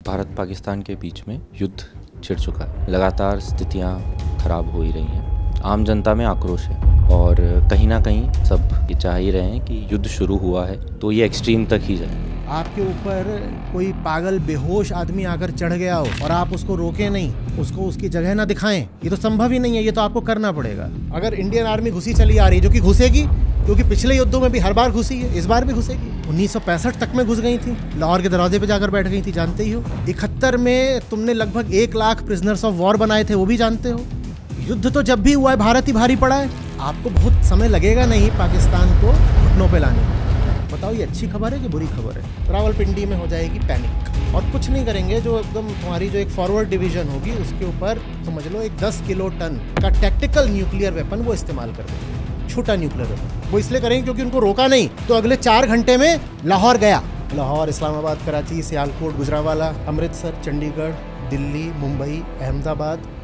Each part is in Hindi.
भारत पाकिस्तान के बीच में युद्ध छिड़ चुका है। लगातार स्थितियां खराब हो ही रही हैं। आम जनता में आक्रोश है और कहीं ना कहीं सब ये चाह ही रहे हैं कि युद्ध शुरू हुआ है तो ये एक्सट्रीम तक ही जाए। आपके ऊपर कोई पागल बेहोश आदमी आकर चढ़ गया हो और आप उसको रोके नहीं, उसको उसकी जगह ना दिखाएं, ये तो संभव ही नहीं है। ये तो आपको करना पड़ेगा। अगर इंडियन आर्मी घुसी चली आ रही है, जो कि घुसेगी, क्योंकि पिछले युद्धों में भी हर बार घुसी है, इस बार भी घुसेगी। 1965 तक में घुस गई थी, लाहौर के दरवाजे पे जाकर बैठ गई थी, जानते ही हो। 71 में तुमने लगभग 1 लाख प्रिजनर्स ऑफ वॉर बनाए थे, वो भी जानते हो। युद्ध तो जब भी हुआ है भारत ही भारी पड़ा है। आपको बहुत समय लगेगा नहीं पाकिस्तान को घुटनों पे लाने में। बताओ ये अच्छी खबर है कि बुरी खबर है? रावलपिंडी में हो जाएगी पैनिक और कुछ नहीं करेंगे। जो एकदम तुम्हारी जो एक फॉरवर्ड डिवीजन होगी उसके ऊपर समझ लो एक 10 किलो टन का टैक्टिकल न्यूक्लियर वेपन वो इस्तेमाल कर देंगे। छोटा न्यूक्लियर वेपन वो इसलिए करेंगे क्योंकि उनको रोका नहीं तो अगले 4 घंटे में लाहौर गया। लाहौर, इस्लामाबाद, कराची, सियालकोट, गुजरांवाला, अमृतसर, चंडीगढ़, दिल्ली, मुंबई, अहमदाबाद,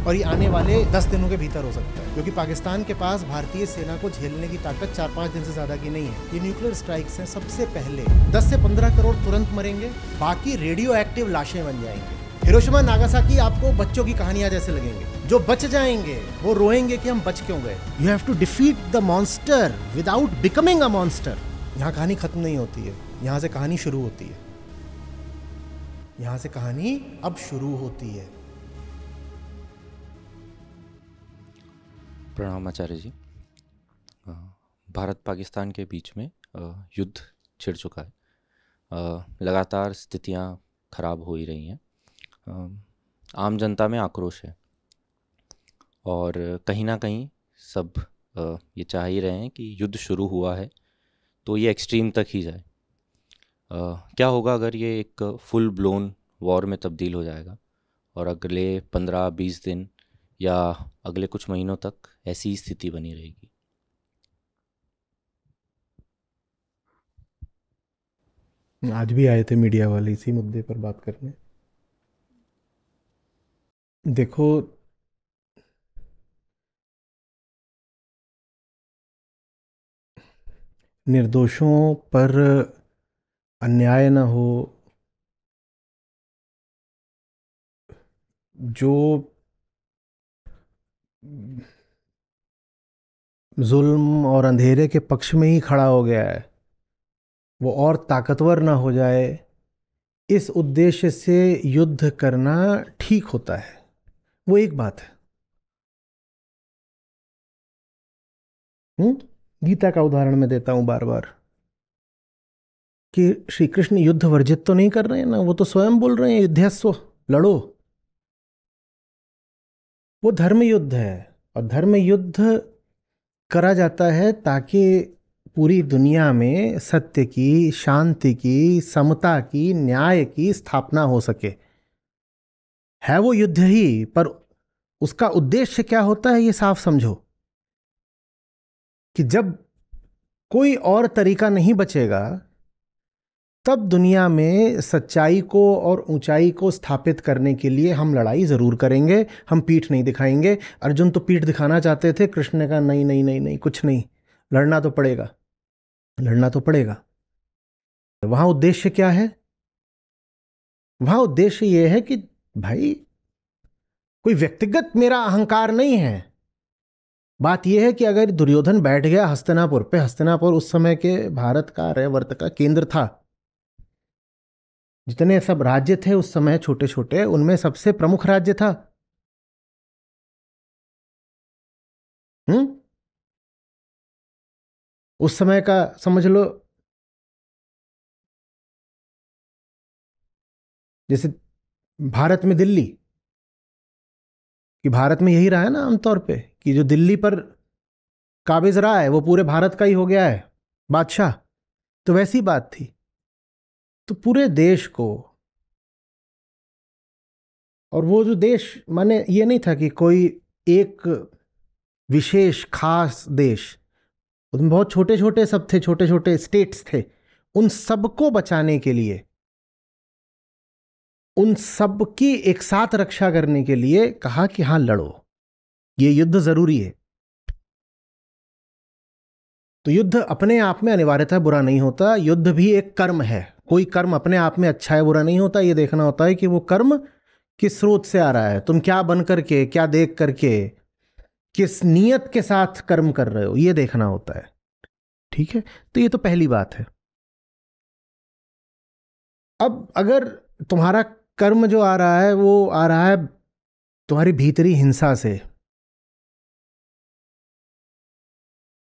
और ये आने वाले 10 दिनों के भीतर हो सकता है, क्योंकि पाकिस्तान के पास भारतीय सेना को झेलने की ताकत 4-5 दिन से ज़्यादा की नहीं है। ये न्यूक्लियर स्ट्राइक्स हैं। सबसे पहले 10 से 15 करोड़ तुरंत मरेंगे, बाकी रेडियो एक्टिव लाशें बन जाएंगे। हिरोशिमा नागासाकी आपको बच्चों की कहानियां जैसे लगेंगे। जो बच जाएंगे वो रोएंगे कि हम बच क्यों गए। You have to defeat the monster without becoming a monster. यहाँ कहानी खत्म नहीं होती है, यहाँ से कहानी शुरू होती है। यहाँ से कहानी अब शुरू होती है। प्रणाम आचार्य जी। भारत पाकिस्तान के बीच में युद्ध छिड़ चुका है। लगातार स्थितियां खराब हो ही रही हैं। आम जनता में आक्रोश है और कहीं ना कहीं सब ये चाह ही रहे हैं कि युद्ध शुरू हुआ है तो ये एक्सट्रीम तक ही जाए। क्या होगा अगर ये एक फुल ब्लोन वॉर में तब्दील हो जाएगा और अगले 15-20 दिन या अगले कुछ महीनों तक ऐसी स्थिति बनी रहेगी? आज भी आए थे मीडिया वाले इसी मुद्दे पर बात करने। देखो, निर्दोषों पर अन्याय न हो, जो जुल्म और अंधेरे के पक्ष में ही खड़ा हो गया है वो और ताकतवर ना हो जाए, इस उद्देश्य से युद्ध करना ठीक होता है। वो एक बात है। गीता का उदाहरण मैं देता हूं बार बार कि श्री कृष्ण युद्ध वर्जित तो नहीं कर रहे हैं ना, वो तो स्वयं बोल रहे हैं युद्धस्व, लड़ो। वो धर्म युद्ध है और धर्म युद्ध करा जाता है ताकि पूरी दुनिया में सत्य की, शांति की, समता की, न्याय की स्थापना हो सके। है वो युद्ध ही, पर उसका उद्देश्य क्या होता है ये साफ समझो कि जब कोई और तरीका नहीं बचेगा तब दुनिया में सच्चाई को और ऊंचाई को स्थापित करने के लिए हम लड़ाई जरूर करेंगे। हम पीठ नहीं दिखाएंगे। अर्जुन तो पीठ दिखाना चाहते थे, कृष्ण ने कहा नहीं नहीं नहीं नहीं, कुछ नहीं, लड़ना तो पड़ेगा, लड़ना तो पड़ेगा। वहां उद्देश्य क्या है? वहां उद्देश्य यह है कि भाई कोई व्यक्तिगत मेरा अहंकार नहीं है। बात यह है कि अगर दुर्योधन बैठ गया हस्तिनापुर पे, हस्तिनापुर उस समय के भारत का आर्यावर्त का केंद्र था। जितने सब राज्य थे उस समय छोटे छोटे, उनमें सबसे प्रमुख राज्य था। उस समय का समझ लो, जैसे भारत में दिल्ली, कि भारत में यही रहा है ना आमतौर पे कि जो दिल्ली पर काबिज रहा है वो पूरे भारत का ही हो गया है बादशाह। तो वैसी बात थी। तो पूरे देश को, और वो जो देश माने ये नहीं था कि कोई एक विशेष खास देश, उसमें बहुत छोटे छोटे सब थे, छोटे छोटे स्टेट्स थे। उन सबको बचाने के लिए, उन सब की एक साथ रक्षा करने के लिए कहा कि हां लड़ो, ये युद्ध जरूरी है। तो युद्ध अपने आप में अनिवार्यतः बुरा नहीं होता। युद्ध भी एक कर्म है। कोई कर्म अपने आप में अच्छा है बुरा नहीं होता, ये देखना होता है कि वो कर्म किस स्रोत से आ रहा है, तुम क्या बन करके, क्या देख करके, किस नियत के साथ कर्म कर रहे हो, ये देखना होता है। ठीक है, तो ये तो पहली बात है। अब अगर तुम्हारा कर्म जो आ रहा है वो आ रहा है तुम्हारी भीतरी हिंसा से,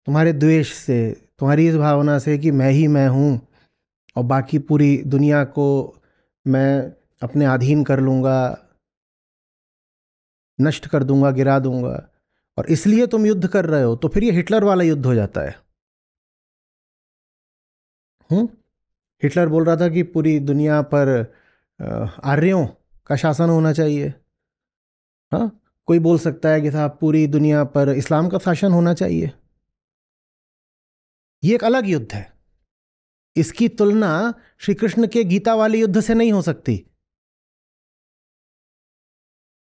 तुम्हारे द्वेष से, तुम्हारी इस भावना से कि मैं ही मैं हूं और बाकी पूरी दुनिया को मैं अपने अधीन कर लूंगा, नष्ट कर दूंगा, गिरा दूंगा, और इसलिए तुम युद्ध कर रहे हो, तो फिर ये हिटलर वाला युद्ध हो जाता है। हिटलर बोल रहा था कि पूरी दुनिया पर आर्यों का शासन होना चाहिए। हाँ, कोई बोल सकता है कि साहब पूरी दुनिया पर इस्लाम का शासन होना चाहिए। ये एक अलग युद्ध है, इसकी तुलना श्री कृष्ण के गीता वाले युद्ध से नहीं हो सकती।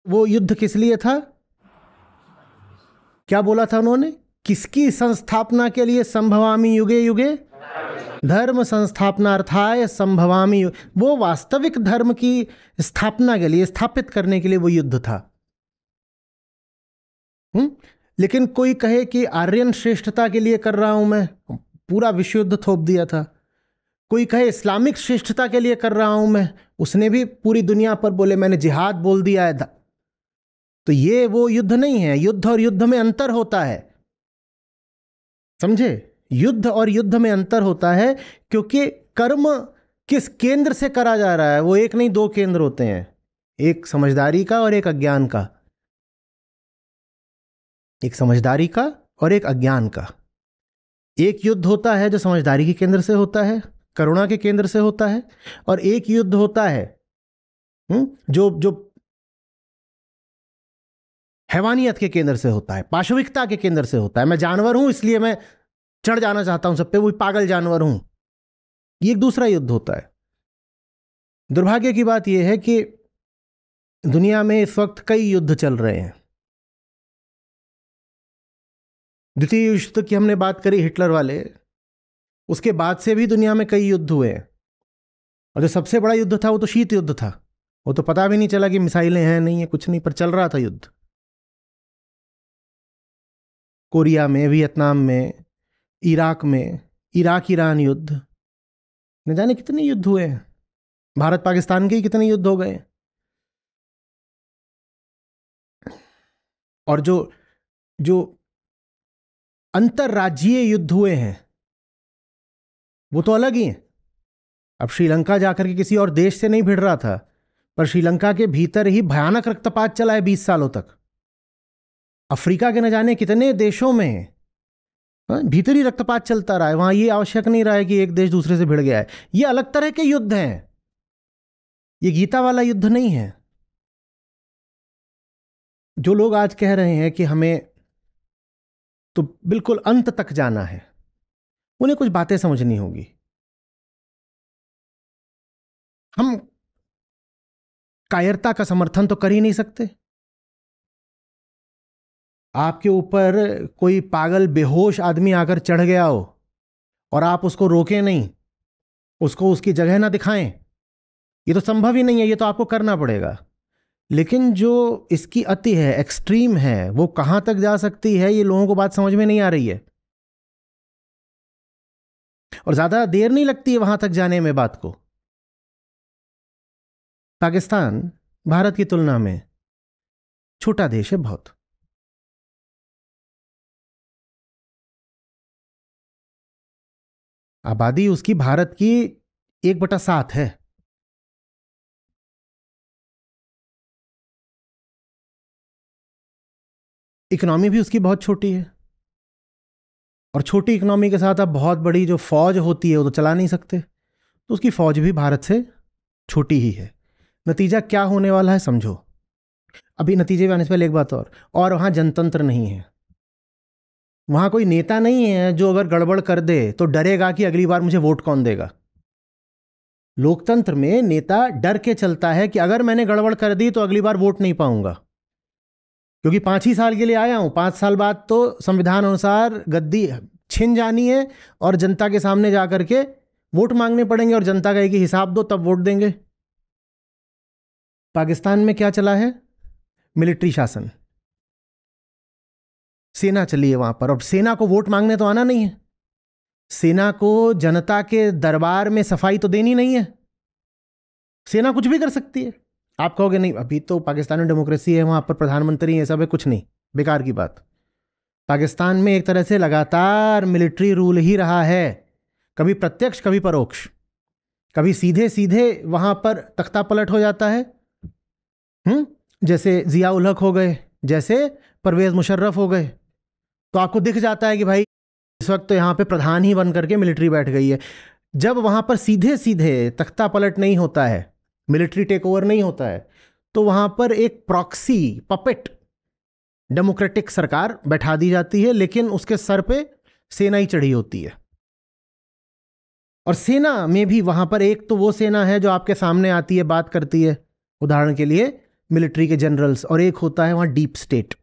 वो युद्ध किस लिए था? क्या बोला था उन्होंने? किसकी संस्थापना के लिए? संभवामि युगे युगे धर्म संस्थापनार्थाय संभवामि। वो वास्तविक धर्म की स्थापना के लिए, स्थापित करने के लिए वो युद्ध था। लेकिन कोई कहे कि आर्यन श्रेष्ठता के लिए कर रहा हूं मैं, पूरा विश्व युद्ध थोप दिया था। कोई कहे इस्लामिक श्रेष्ठता के लिए कर रहा हूं मैं, उसने भी पूरी दुनिया पर बोले मैंने जिहाद बोल दिया है। तो ये वो युद्ध नहीं है। युद्ध और युद्ध में अंतर होता है, समझे? युद्ध और युद्ध में अंतर होता है, क्योंकि कर्म किस केंद्र से करा जा रहा है, वो एक नहीं दो केंद्र होते हैं, एक समझदारी का और एक अज्ञान का। एक समझदारी का और एक अज्ञान का। एक युद्ध होता है जो समझदारी के केंद्र से होता है, करुणा के केंद्र से होता है, और एक युद्ध होता है जो जो हैवानियत के केंद्र से होता है, पाशविकता के केंद्र से होता है। मैं जानवर हूं इसलिए मैं चढ़ जाना चाहता हूं सब पे, वही पागल जानवर हूं। ये एक दूसरा युद्ध होता है। दुर्भाग्य की बात यह है कि दुनिया में इस वक्त कई युद्ध चल रहे हैं। द्वितीय युद्ध की हमने बात करी, हिटलर वाले, उसके बाद से भी दुनिया में कई युद्ध हुए हैं। और जो सबसे बड़ा युद्ध था वो तो शीत युद्ध था। वो तो पता भी नहीं चला कि मिसाइलें हैं नहीं है कुछ नहीं, पर चल रहा था युद्ध। कोरिया में, वियतनाम में, इराक में, इराक ईरान युद्ध, न जाने कितने युद्ध हुए हैं। भारत पाकिस्तान के ही कितने युद्ध हो गए। और जो जो अंतरराज्यीय युद्ध हुए हैं वो तो अलग ही हैं। अब श्रीलंका जाकर के किसी और देश से नहीं भिड़ रहा था, पर श्रीलंका के भीतर ही भयानक रक्तपात चला है 20 सालों तक। अफ्रीका के न जाने कितने देशों में भीतरी रक्तपात चलता रहा है। वहां ये आवश्यक नहीं रहा है कि एक देश दूसरे से भिड़ गया है। ये अलग तरह के युद्ध हैं, ये गीता वाला युद्ध नहीं है। जो लोग आज कह रहे हैं कि हमें तो बिल्कुल अंत तक जाना है, उन्हें कुछ बातें समझनी होगी। हम कायरता का समर्थन तो कर ही नहीं सकते। आपके ऊपर कोई पागल बेहोश आदमी आकर चढ़ गया हो और आप उसको रोकें नहीं, उसको उसकी जगह ना दिखाएं, ये तो संभव ही नहीं है। ये तो आपको करना पड़ेगा। लेकिन जो इसकी अति है, एक्सट्रीम है, वो कहां तक जा सकती है, ये लोगों को बात समझ में नहीं आ रही है। और ज्यादा देर नहीं लगती है वहां तक जाने में बात को। पाकिस्तान भारत की तुलना में छोटा देश है बहुत। आबादी उसकी भारत की 1/7 है। इकोनॉमी भी उसकी बहुत छोटी है। और छोटी इकोनॉमी के साथ अब बहुत बड़ी जो फौज होती है वो तो चला नहीं सकते, तो उसकी फौज भी भारत से छोटी ही है। नतीजा क्या होने वाला है समझो। अभी नतीजे में आने से पहले एक बात और वहां जनतंत्र नहीं है। वहां कोई नेता नहीं है जो अगर गड़बड़ कर दे तो डरेगा कि अगली बार मुझे वोट कौन देगा। लोकतंत्र में नेता डर के चलता है कि अगर मैंने गड़बड़ कर दी तो अगली बार वोट नहीं पाऊंगा, क्योंकि 5 ही साल के लिए आया हूं, 5 साल बाद तो संविधान अनुसार गद्दी छिन जानी है और जनता के सामने जाकर के वोट मांगने पड़ेंगे और जनता कहेगी हिसाब दो तब वोट देंगे। पाकिस्तान में क्या चला है? मिलिट्री शासन, सेना चली है वहां पर, और सेना को वोट मांगने तो आना नहीं है, सेना को जनता के दरबार में सफाई तो देनी नहीं है। सेना कुछ भी कर सकती है। आप कहोगे नहीं अभी तो पाकिस्तान में डेमोक्रेसी है, वहां पर प्रधानमंत्री ये सब है, कुछ नहीं, बेकार की बात। पाकिस्तान में एक तरह से लगातार मिलिट्री रूल ही रहा है, कभी प्रत्यक्ष कभी परोक्ष, कभी सीधे सीधे वहां पर तख्ता पलट हो जाता है। जैसे जिया उल हक हो गए, जैसे परवेज मुशर्रफ हो गए, तो आपको दिख जाता है कि भाई इस वक्त तो यहाँ पे प्रधान ही बन करके मिलिट्री बैठ गई है। जब वहां पर सीधे सीधे तख्ता पलट नहीं होता है, मिलिट्री टेक ओवर नहीं होता है, तो वहां पर एक प्रॉक्सी पपेट डेमोक्रेटिक सरकार बैठा दी जाती है, लेकिन उसके सर पे सेना ही चढ़ी होती है। और सेना में भी वहां पर एक तो वो सेना है जो आपके सामने आती है, बात करती है, उदाहरण के लिए मिलिट्री के जनरल्स, और एक होता है वहां डीप स्टेट,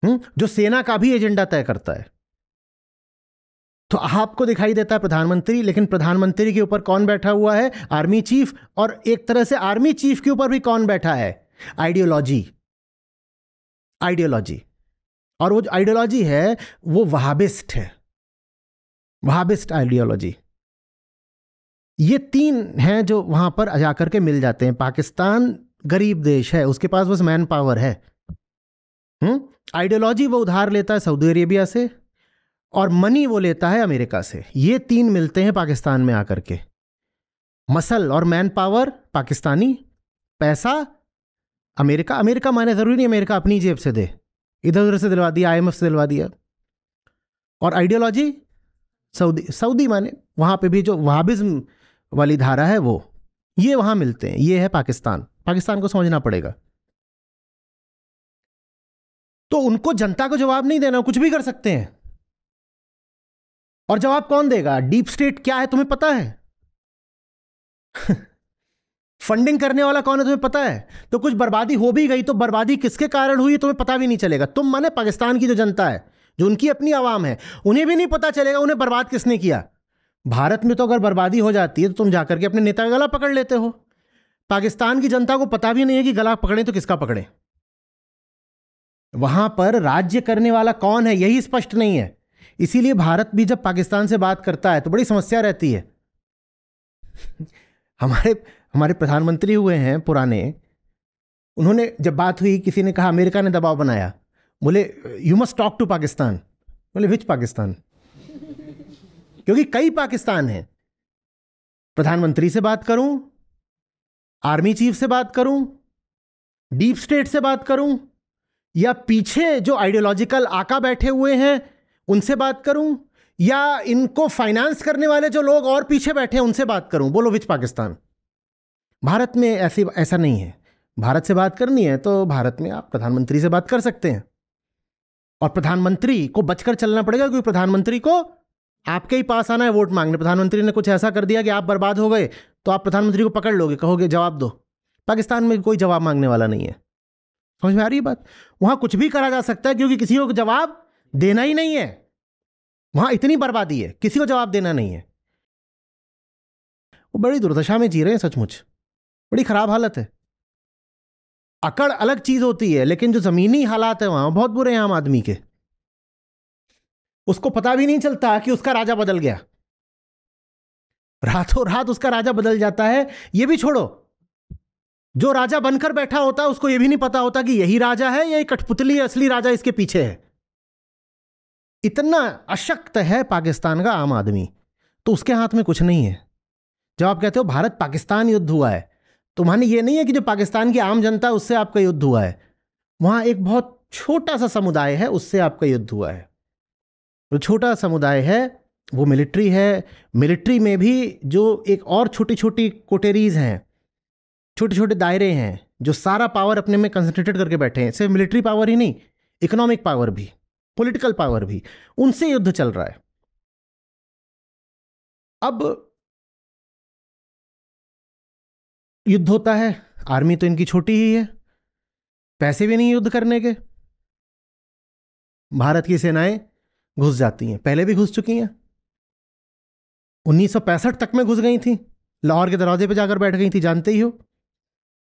जो सेना का भी एजेंडा तय करता है। तो आपको दिखाई देता है प्रधानमंत्री, लेकिन प्रधानमंत्री के ऊपर कौन बैठा हुआ है? Army chief. और एक तरह से आर्मी चीफ के ऊपर भी कौन बैठा है? आइडियोलॉजी। आइडियोलॉजी, और वो जो आइडियोलॉजी है वो वहाबिस्ट है, वहाबिस्ट आइडियोलॉजी। ये तीन हैं जो वहां पर जाकर के मिल जाते हैं। पाकिस्तान गरीब देश है, उसके पास बस मैन पावर है। आइडियोलॉजी वो उधार लेता है सऊदी अरेबिया से, और मनी वो लेता है अमेरिका से। ये तीन मिलते हैं पाकिस्तान में आकर के। मसल और मैन पावर पाकिस्तानी, पैसा अमेरिका। अमेरिका माने जरूरी नहीं अमेरिका अपनी जेब से दे, इधर उधर से दिलवा दिया, IMF से दिलवा दिया। और आइडियोलॉजी सऊदी, सऊदी माने वहां पे भी जो वहाबिज्म वाली धारा है वो, ये वहां मिलते हैं। ये है पाकिस्तान। पाकिस्तान को समझना पड़ेगा। तो उनको जनता को जवाब नहीं देना, कुछ भी कर सकते हैं। और जवाब कौन देगा? डीप स्टेट क्या है तुम्हें पता है? फंडिंग करने वाला कौन है तुम्हें पता है? तो कुछ बर्बादी हो भी गई तो बर्बादी किसके कारण हुई तुम्हें पता भी नहीं चलेगा। तुम माने पाकिस्तान की जो जनता है, जो उनकी अपनी आवाम है, उन्हें भी नहीं पता चलेगा उन्हें बर्बाद किसने किया। भारत में तो अगर बर्बादी हो जाती है तो तुम जाकर के अपने नेता का गला पकड़ लेते हो। पाकिस्तान की जनता को पता भी नहीं है कि गला पकड़े तो किसका पकड़े। वहां पर राज्य करने वाला कौन है यही स्पष्ट नहीं है। इसीलिए भारत भी जब पाकिस्तान से बात करता है तो बड़ी समस्या रहती है। हमारे प्रधानमंत्री हुए हैं पुराने, उन्होंने जब बात हुई, किसी ने कहा अमेरिका ने दबाव बनाया, बोले you must talk to Pakistan. बोले विच पाकिस्तान? क्योंकि कई पाकिस्तान हैं। प्रधानमंत्री से बात करूं, आर्मी चीफ से बात करूं, डीप स्टेट से बात करूं, या पीछे जो आइडियोलॉजिकल आका बैठे हुए हैं उनसे बात करूं, या इनको फाइनेंस करने वाले जो लोग और पीछे बैठे हैं उनसे बात करूं? बोलो विच पाकिस्तान? भारत में ऐसा नहीं है। भारत से बात करनी है तो भारत में आप प्रधानमंत्री से बात कर सकते हैं, और प्रधानमंत्री को बचकर चलना पड़ेगा, क्योंकि प्रधानमंत्री को आपके ही पास आना है वोट मांगने। प्रधानमंत्री ने कुछ ऐसा कर दिया कि आप बर्बाद हो गए तो आप प्रधानमंत्री को पकड़ लोगे, कहोगे जवाब दो। पाकिस्तान में कोई जवाब मांगने वाला नहीं है। समझ में आ रही है बात? वहां कुछ भी करा जा सकता है, क्योंकि किसी को जवाब देना ही नहीं है। वहां इतनी बर्बादी है, किसी को जवाब देना नहीं है। वो बड़ी दुर्दशा में जी रहे हैं, सचमुच बड़ी खराब हालत है। अकड़ अलग चीज होती है, लेकिन जो जमीनी हालात है वहां बहुत बुरे हैं आम आदमी के। उसको पता भी नहीं चलता कि उसका राजा बदल गया, रातों रात उसका राजा बदल जाता है। ये भी छोड़ो, जो राजा बनकर बैठा होता है उसको यह भी नहीं पता होता कि यही राजा है या कठपुतली असली राजा इसके पीछे है। इतना अशक्त है पाकिस्तान का आम आदमी, तो उसके हाथ में कुछ नहीं है। जब आप कहते हो भारत पाकिस्तान युद्ध हुआ है, तो माने ये नहीं है कि जो पाकिस्तान की आम जनता है उससे आपका युद्ध हुआ है। वहां एक बहुत छोटा सा समुदाय है, उससे आपका युद्ध हुआ है। जो छोटा समुदाय है वो मिलिट्री है। मिलिट्री में भी जो एक और छोटी छोटी कोटेरीज हैं, छोटे छोटे दायरे हैं, जो सारा पावर अपने में कंसंट्रेटेड करके बैठे हैं। सिर्फ मिलिट्री पावर ही नहीं, इकोनॉमिक पावर भी, पॉलिटिकल पावर भी, उनसे युद्ध चल रहा है। अब युद्ध होता है, आर्मी तो इनकी छोटी ही है, पैसे भी नहीं युद्ध करने के। भारत की सेनाएं घुस जाती हैं, पहले भी घुस चुकी हैं। 1965 तक में घुस गई थी, लाहौर के दरवाजे पे जाकर बैठ गई थी, जानते ही हो।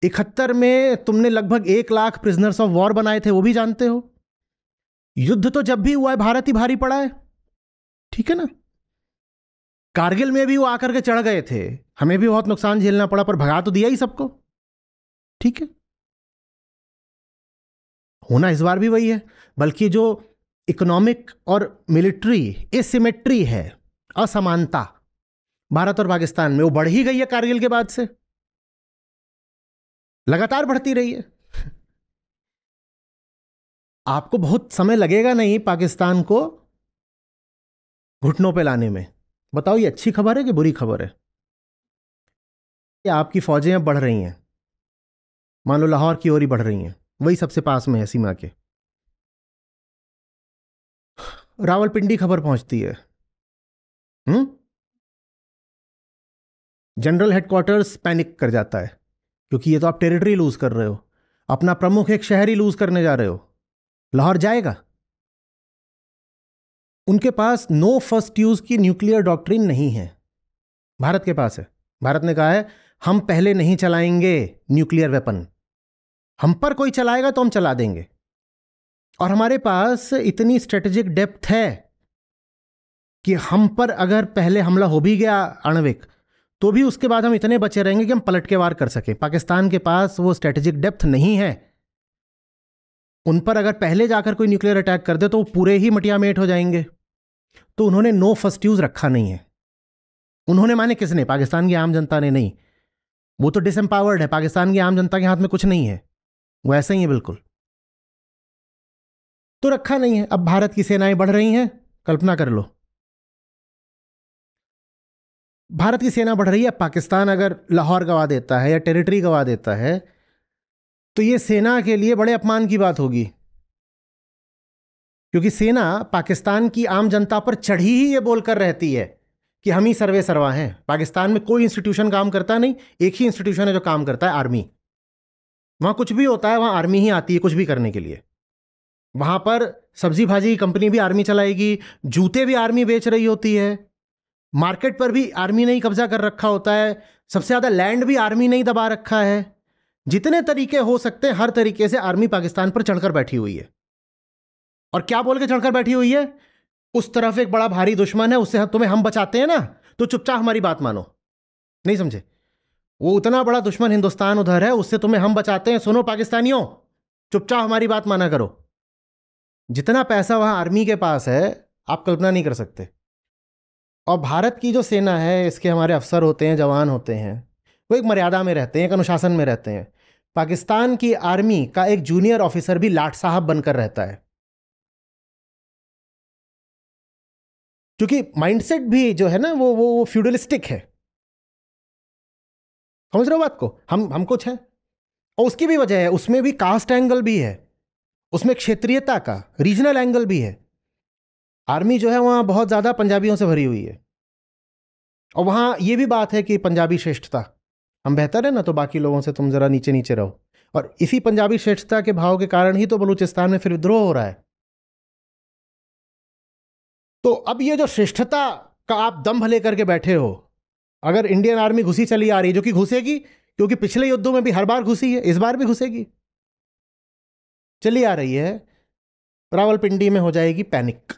71 में तुमने लगभग 1 लाख प्रिजनर्स ऑफ वॉर बनाए थे, वो भी जानते हो। युद्ध तो जब भी हुआ है भारत ही भारी पड़ा है, ठीक है ना। कारगिल में भी वो आकर के चढ़ गए थे, हमें भी बहुत नुकसान झेलना पड़ा, पर भगा तो दिया ही सबको, ठीक है। होना इस बार भी वही है, बल्कि जो इकोनॉमिक और मिलिट्री एसिमेट्री है, असमानता भारत और पाकिस्तान में, वो बढ़ ही गई है कारगिल के बाद से, लगातार बढ़ती रही है। आपको बहुत समय लगेगा नहीं पाकिस्तान को घुटनों पे लाने में। बताओ ये अच्छी खबर है कि बुरी खबर है? कि आपकी फौजें अब बढ़ रही हैं, मान लो लाहौर की ओर ही बढ़ रही हैं, वही सबसे पास में है सीमा के। रावलपिंडी खबर पहुंचती है, जनरल हेडक्वार्टर्स पैनिक कर जाता है, क्योंकि ये तो आप टेरिटरी लूज कर रहे हो, अपना प्रमुख एक शहर ही लूज करने जा रहे हो। लाहौर जाएगा। उनके पास नो फर्स्ट यूज की न्यूक्लियर डॉक्ट्रिन नहीं है, भारत के पास है। भारत ने कहा है हम पहले नहीं चलाएंगे न्यूक्लियर वेपन, हम पर कोई चलाएगा तो हम चला देंगे। और हमारे पास इतनी स्ट्रेटेजिक डेप्थ है कि हम पर अगर पहले हमला हो भी गया आणविक, तो भी उसके बाद हम इतने बचे रहेंगे कि हम पलट के वार कर सकें। पाकिस्तान के पास वो स्ट्रेटेजिक डेप्थ नहीं है। उन पर अगर पहले जाकर कोई न्यूक्लियर अटैक कर दे तो वो पूरे ही मटियामेट हो जाएंगे। तो उन्होंने नो फर्स्ट यूज रखा नहीं है। उन्होंने माने किसने? पाकिस्तान की आम जनता ने नहीं। वो तो डिसएम्पावर्ड है, पाकिस्तान की आम जनता के हाथ में कुछ नहीं है, वो ऐसा ही है बिल्कुल। तो रखा नहीं है। अब भारत की सेनाएं बढ़ रही हैं, कल्पना कर लो, भारत की सेना बढ़ रही है। पाकिस्तान अगर लाहौर गवा देता है या टेरिटरी गवा देता है तो ये सेना के लिए बड़े अपमान की बात होगी, क्योंकि सेना पाकिस्तान की आम जनता पर चढ़ी ही ये बोलकर रहती है कि हम ही सर्वे सर्वा हैं। पाकिस्तान में कोई इंस्टीट्यूशन काम करता नहीं, एक ही इंस्टीट्यूशन है जो काम करता है, आर्मी। वहां कुछ भी होता है वहां आर्मी ही आती है कुछ भी करने के लिए। वहां पर सब्जी भाजी की कंपनी भी आर्मी चलाएगी, जूते भी आर्मी बेच रही होती है, मार्केट पर भी आर्मी ने ही कब्जा कर रखा होता है, सबसे ज्यादा लैंड भी आर्मी ने ही दबा रखा है। जितने तरीके हो सकते हैं हर तरीके से आर्मी पाकिस्तान पर चढ़कर बैठी हुई है। और क्या बोल के चढ़कर बैठी हुई है? उस तरफ एक बड़ा भारी दुश्मन है, उससे तुम्हें हम बचाते हैं ना, तो चुपचाप हमारी बात मानो। नहीं समझे? वो उतना बड़ा दुश्मन हिंदुस्तान उधर है, उससे तुम्हें हम बचाते हैं, सुनो पाकिस्तानियों, चुपचाप हमारी बात माना करो। जितना पैसा वहां आर्मी के पास है आप कल्पना नहीं कर सकते। और भारत की जो सेना है, इसके हमारे अफसर होते हैं, जवान होते हैं, वो एक मर्यादा में रहते हैं, एक अनुशासन में रहते हैं। पाकिस्तान की आर्मी का एक जूनियर ऑफिसर भी लाट साहब बनकर रहता है, क्योंकि माइंडसेट भी जो है ना वो फ्यूडलिस्टिक है। समझ रहे हो बात को? हम कुछ है, और उसकी भी वजह है, उसमें भी कास्ट एंगल भी है, उसमें क्षेत्रीयता का रीजनल एंगल भी है। आर्मी जो है वहां बहुत ज्यादा पंजाबियों से भरी हुई है, और वहां ये भी बात है कि पंजाबी श्रेष्ठता, हम बेहतर है ना तो बाकी लोगों से तुम जरा नीचे नीचे रहो। और इसी पंजाबी श्रेष्ठता के भाव के कारण ही तो बलूचिस्तान में फिर विद्रोह हो रहा है। तो अब ये जो श्रेष्ठता का आप दंभ लेकर के बैठे हो, अगर इंडियन आर्मी घुसी चली आ रही है, जो कि घुसेगी, क्योंकि पिछले युद्धों में भी हर बार घुसी है, इस बार भी घुसेगी, चली आ रही है, रावलपिंडी में हो जाएगी पैनिक।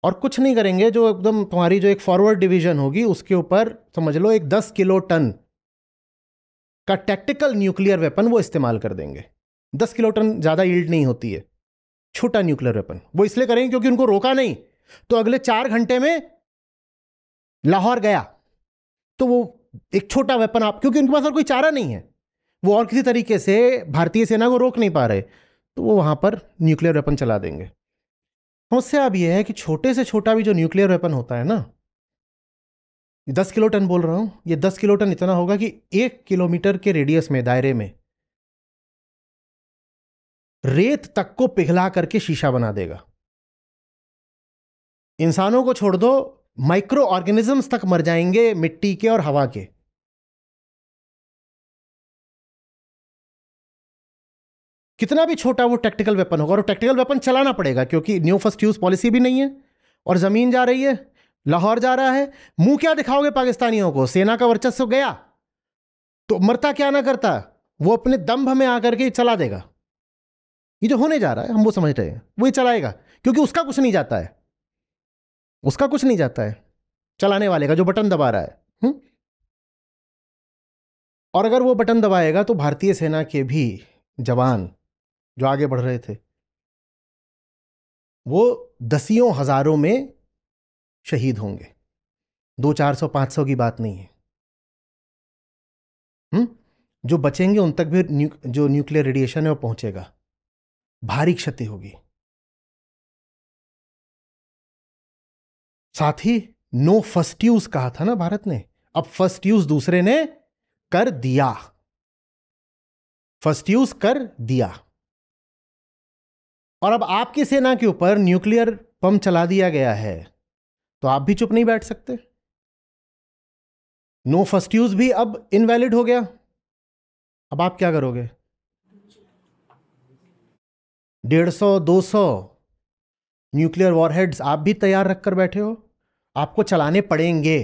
और कुछ नहीं करेंगे, जो एकदम तुम्हारी जो एक फॉरवर्ड डिवीजन होगी उसके ऊपर समझ लो एक 10 किलो टन का टैक्टिकल न्यूक्लियर वेपन वो इस्तेमाल कर देंगे। 10 किलो टन ज्यादा यील्ड नहीं होती है, छोटा न्यूक्लियर वेपन। वो इसलिए करेंगे क्योंकि उनको रोका नहीं तो अगले 4 घंटे में लाहौर गया, तो वो एक छोटा वेपन आप, क्योंकि उनके पास और कोई चारा नहीं है, वो और किसी तरीके से भारतीय सेना को रोक नहीं पा रहे, तो वो वहां पर न्यूक्लियर वेपन चला देंगे। समस्या अब यह है कि छोटे से छोटा भी जो न्यूक्लियर वेपन होता है ना, 10 किलो टन बोल रहा हूं, ये 10 किलो टन इतना होगा कि 1 किलोमीटर के रेडियस में, दायरे में रेत तक को पिघला करके शीशा बना देगा। इंसानों को छोड़ दो, माइक्रो ऑर्गेनिजम्स तक मर जाएंगे, मिट्टी के और हवा के। कितना भी छोटा वो टैक्टिकल वेपन होगा, और टैक्टिकल वेपन चलाना पड़ेगा क्योंकि न्यू फर्स्ट यूज पॉलिसी भी नहीं है, और जमीन जा रही है, लाहौर जा रहा है, मुंह क्या दिखाओगे पाकिस्तानियों को? सेना का वर्चस्व गया तो मरता क्या ना करता, वो अपने दंभ में आकर के चला देगा। ये जो होने जा रहा है हम वो समझ रहे हैं, वो ही चलाएगा, क्योंकि उसका कुछ नहीं जाता है, उसका कुछ नहीं जाता है चलाने वाले का, जो बटन दबा रहा है। और अगर वो बटन दबाएगा तो भारतीय सेना के भी जवान जो आगे बढ़ रहे थे वो दसियों हजारों में शहीद होंगे, 200-400-500 की बात नहीं है। जो बचेंगे उन तक भी जो न्यूक्लियर रेडिएशन है वो पहुंचेगा, भारी क्षति होगी। साथ ही नो फर्स्ट यूज कहा था ना भारत ने, अब फर्स्ट यूज दूसरे ने कर दिया, फर्स्ट यूज कर दिया। और अब आपकी सेना के ऊपर न्यूक्लियर बम चला दिया गया है तो आप भी चुप नहीं बैठ सकते। नो फर्स्ट यूज भी अब इनवैलिड हो गया, अब आप क्या करोगे? 150-200 न्यूक्लियर वॉरहेड्स आप भी तैयार रखकर बैठे हो, आपको चलाने पड़ेंगे,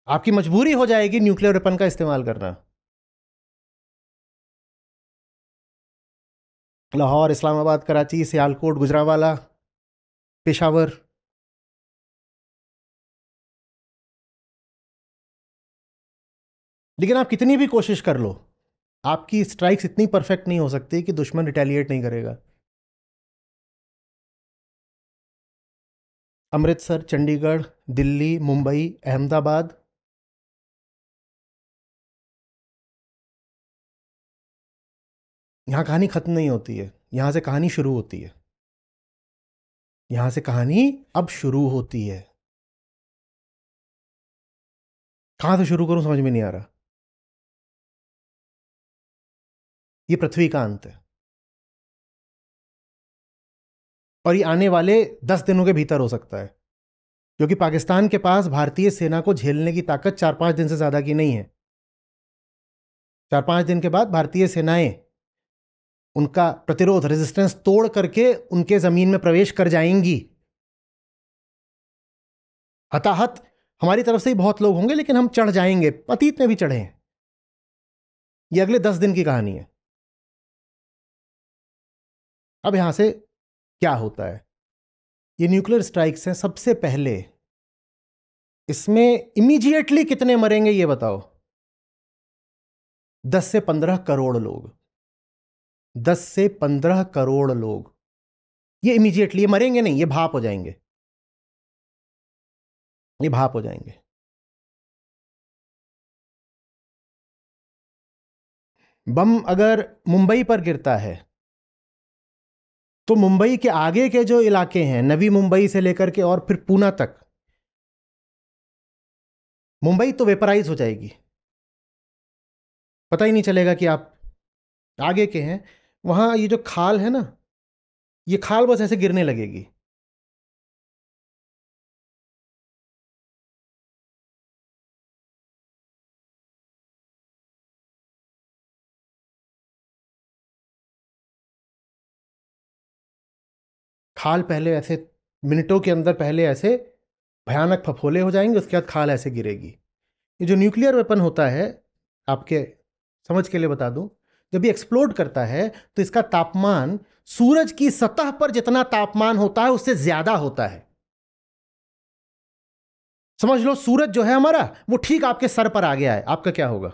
आपकी मजबूरी हो जाएगी न्यूक्लियर वेपन का इस्तेमाल करना। लाहौर, इस्लामाबाद, कराची, सियालकोट, गुजरांवाला, पेशावर, लेकिन आप कितनी भी कोशिश कर लो, आपकी स्ट्राइक्स इतनी परफेक्ट नहीं हो सकती कि दुश्मन रिटेलिएट नहीं करेगा। अमृतसर, चंडीगढ़, दिल्ली, मुंबई, अहमदाबाद, यहां कहानी खत्म नहीं होती है, यहां से कहानी शुरू होती है, यहां से कहानी अब शुरू होती है। कहां से शुरू करूं समझ में नहीं आ रहा। ये पृथ्वी का अंत है और ये आने वाले 10 दिनों के भीतर हो सकता है, क्योंकि पाकिस्तान के पास भारतीय सेना को झेलने की ताकत 4-5 दिन से ज्यादा की नहीं है। 4-5 दिन के बाद भारतीय सेनाएं उनका प्रतिरोध, रेजिस्टेंस तोड़ करके उनके जमीन में प्रवेश कर जाएंगी। हताहत हमारी तरफ से ही बहुत लोग होंगे, लेकिन हम चढ़ जाएंगे, अतीत में भी चढ़े हैं। ये अगले 10 दिन की कहानी है। अब यहां से क्या होता है, ये न्यूक्लियर स्ट्राइक्स हैं, सबसे पहले इसमें इमीडिएटली कितने मरेंगे ये बताओ? 10 से 15 करोड़ लोग, 10 से 15 करोड़ लोग, ये इमीडिएटली, ये मरेंगे नहीं, ये भाप हो जाएंगे, ये भाप हो जाएंगे। बम अगर मुंबई पर गिरता है तो मुंबई के आगे के जो इलाके हैं, नवी मुंबई से लेकर के और फिर पूना तक, मुंबई तो वेपराइज हो जाएगी, पता ही नहीं चलेगा कि आप आगे के हैं। वहां ये जो खाल है ना, ये खाल बस ऐसे गिरने लगेगी। खाल पहले ऐसे मिनटों के अंदर पहले ऐसे भयानक फफोले हो जाएंगे, उसके बाद खाल ऐसे गिरेगी। ये जो न्यूक्लियर वेपन होता है, आपके समझ के लिए बता दूं, जब ये एक्सप्लोड करता है तो इसका तापमान सूरज की सतह पर जितना तापमान होता है उससे ज्यादा होता है। समझ लो सूरज जो है हमारा वो ठीक आपके सर पर आ गया है, आपका क्या होगा?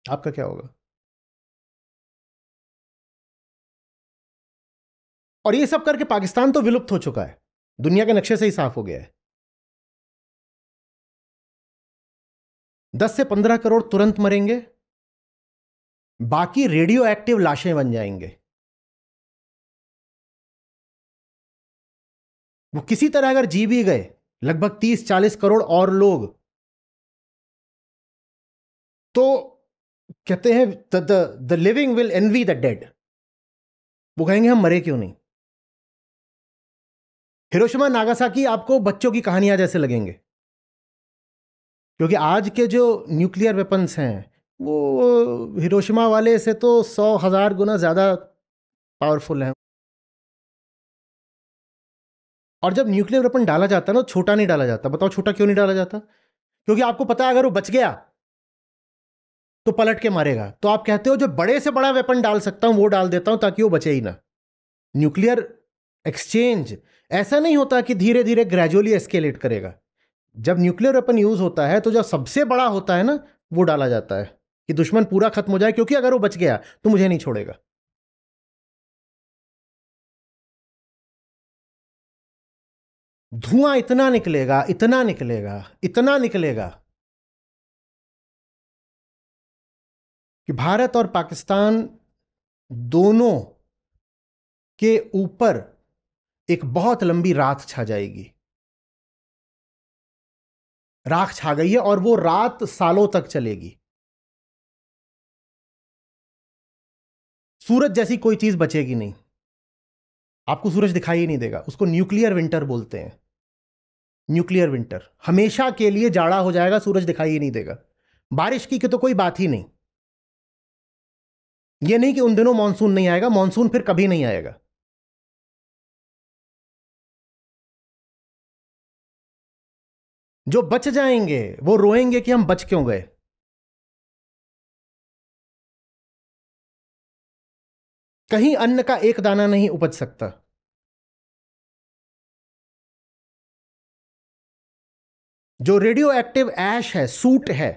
आपका क्या होगा? और ये सब करके पाकिस्तान तो विलुप्त हो चुका है, दुनिया के नक्शे से ही साफ हो गया है। 10 से 15 करोड़ तुरंत मरेंगे, बाकी रेडियो एक्टिव लाशें बन जाएंगे। वो किसी तरह अगर जी भी गए, लगभग 30-40 करोड़ और लोग, तो कहते हैं the living will envy the dead. वो कहेंगे हम मरे क्यों नहीं। हिरोशिमा नागासाकी आपको बच्चों की कहानियां जैसे लगेंगे, क्योंकि आज के जो न्यूक्लियर वेपन्स हैं वो हिरोशिमा वाले से तो 100,000 गुना ज्यादा पावरफुल हैं। और जब न्यूक्लियर वेपन डाला जाता है ना, छोटा नहीं डाला जाता। बताओ छोटा क्यों नहीं डाला जाता? क्योंकि आपको पता है अगर वो बच गया तो पलट के मारेगा। तो आप कहते हो जो बड़े से बड़ा वेपन डाल सकता हूं वो डाल देता हूं ताकि वो बचे ही ना। न्यूक्लियर एक्सचेंज ऐसा नहीं होता कि धीरे धीरे ग्रेजुअली एस्केलेट करेगा। जब न्यूक्लियर वेपन यूज होता है तो जो सबसे बड़ा होता है ना, वो डाला जाता है कि दुश्मन पूरा खत्म हो जाए, क्योंकि अगर वो बच गया तो मुझे नहीं छोड़ेगा। धुआं इतना निकलेगा, इतना निकलेगा, इतना निकलेगा कि भारत और पाकिस्तान दोनों के ऊपर एक बहुत लंबी रात छा जाएगी। राख छा गई है और वो रात सालों तक चलेगी। सूरज जैसी कोई चीज बचेगी नहीं। आपको सूरज दिखाई ही नहीं देगा। उसको न्यूक्लियर विंटर बोलते हैं। न्यूक्लियर विंटर हमेशा के लिए जाड़ा हो जाएगा, सूरज दिखाई ही नहीं देगा। बारिश की तो कोई बात ही नहीं। यह नहीं कि उन दिनों मानसून नहीं आएगा, मानसून फिर कभी नहीं आएगा। जो बच जाएंगे वो रोएंगे कि हम बच क्यों गए। कहीं अन्न का एक दाना नहीं उपज सकता। जो रेडियो एक्टिव ऐश है, सूट है,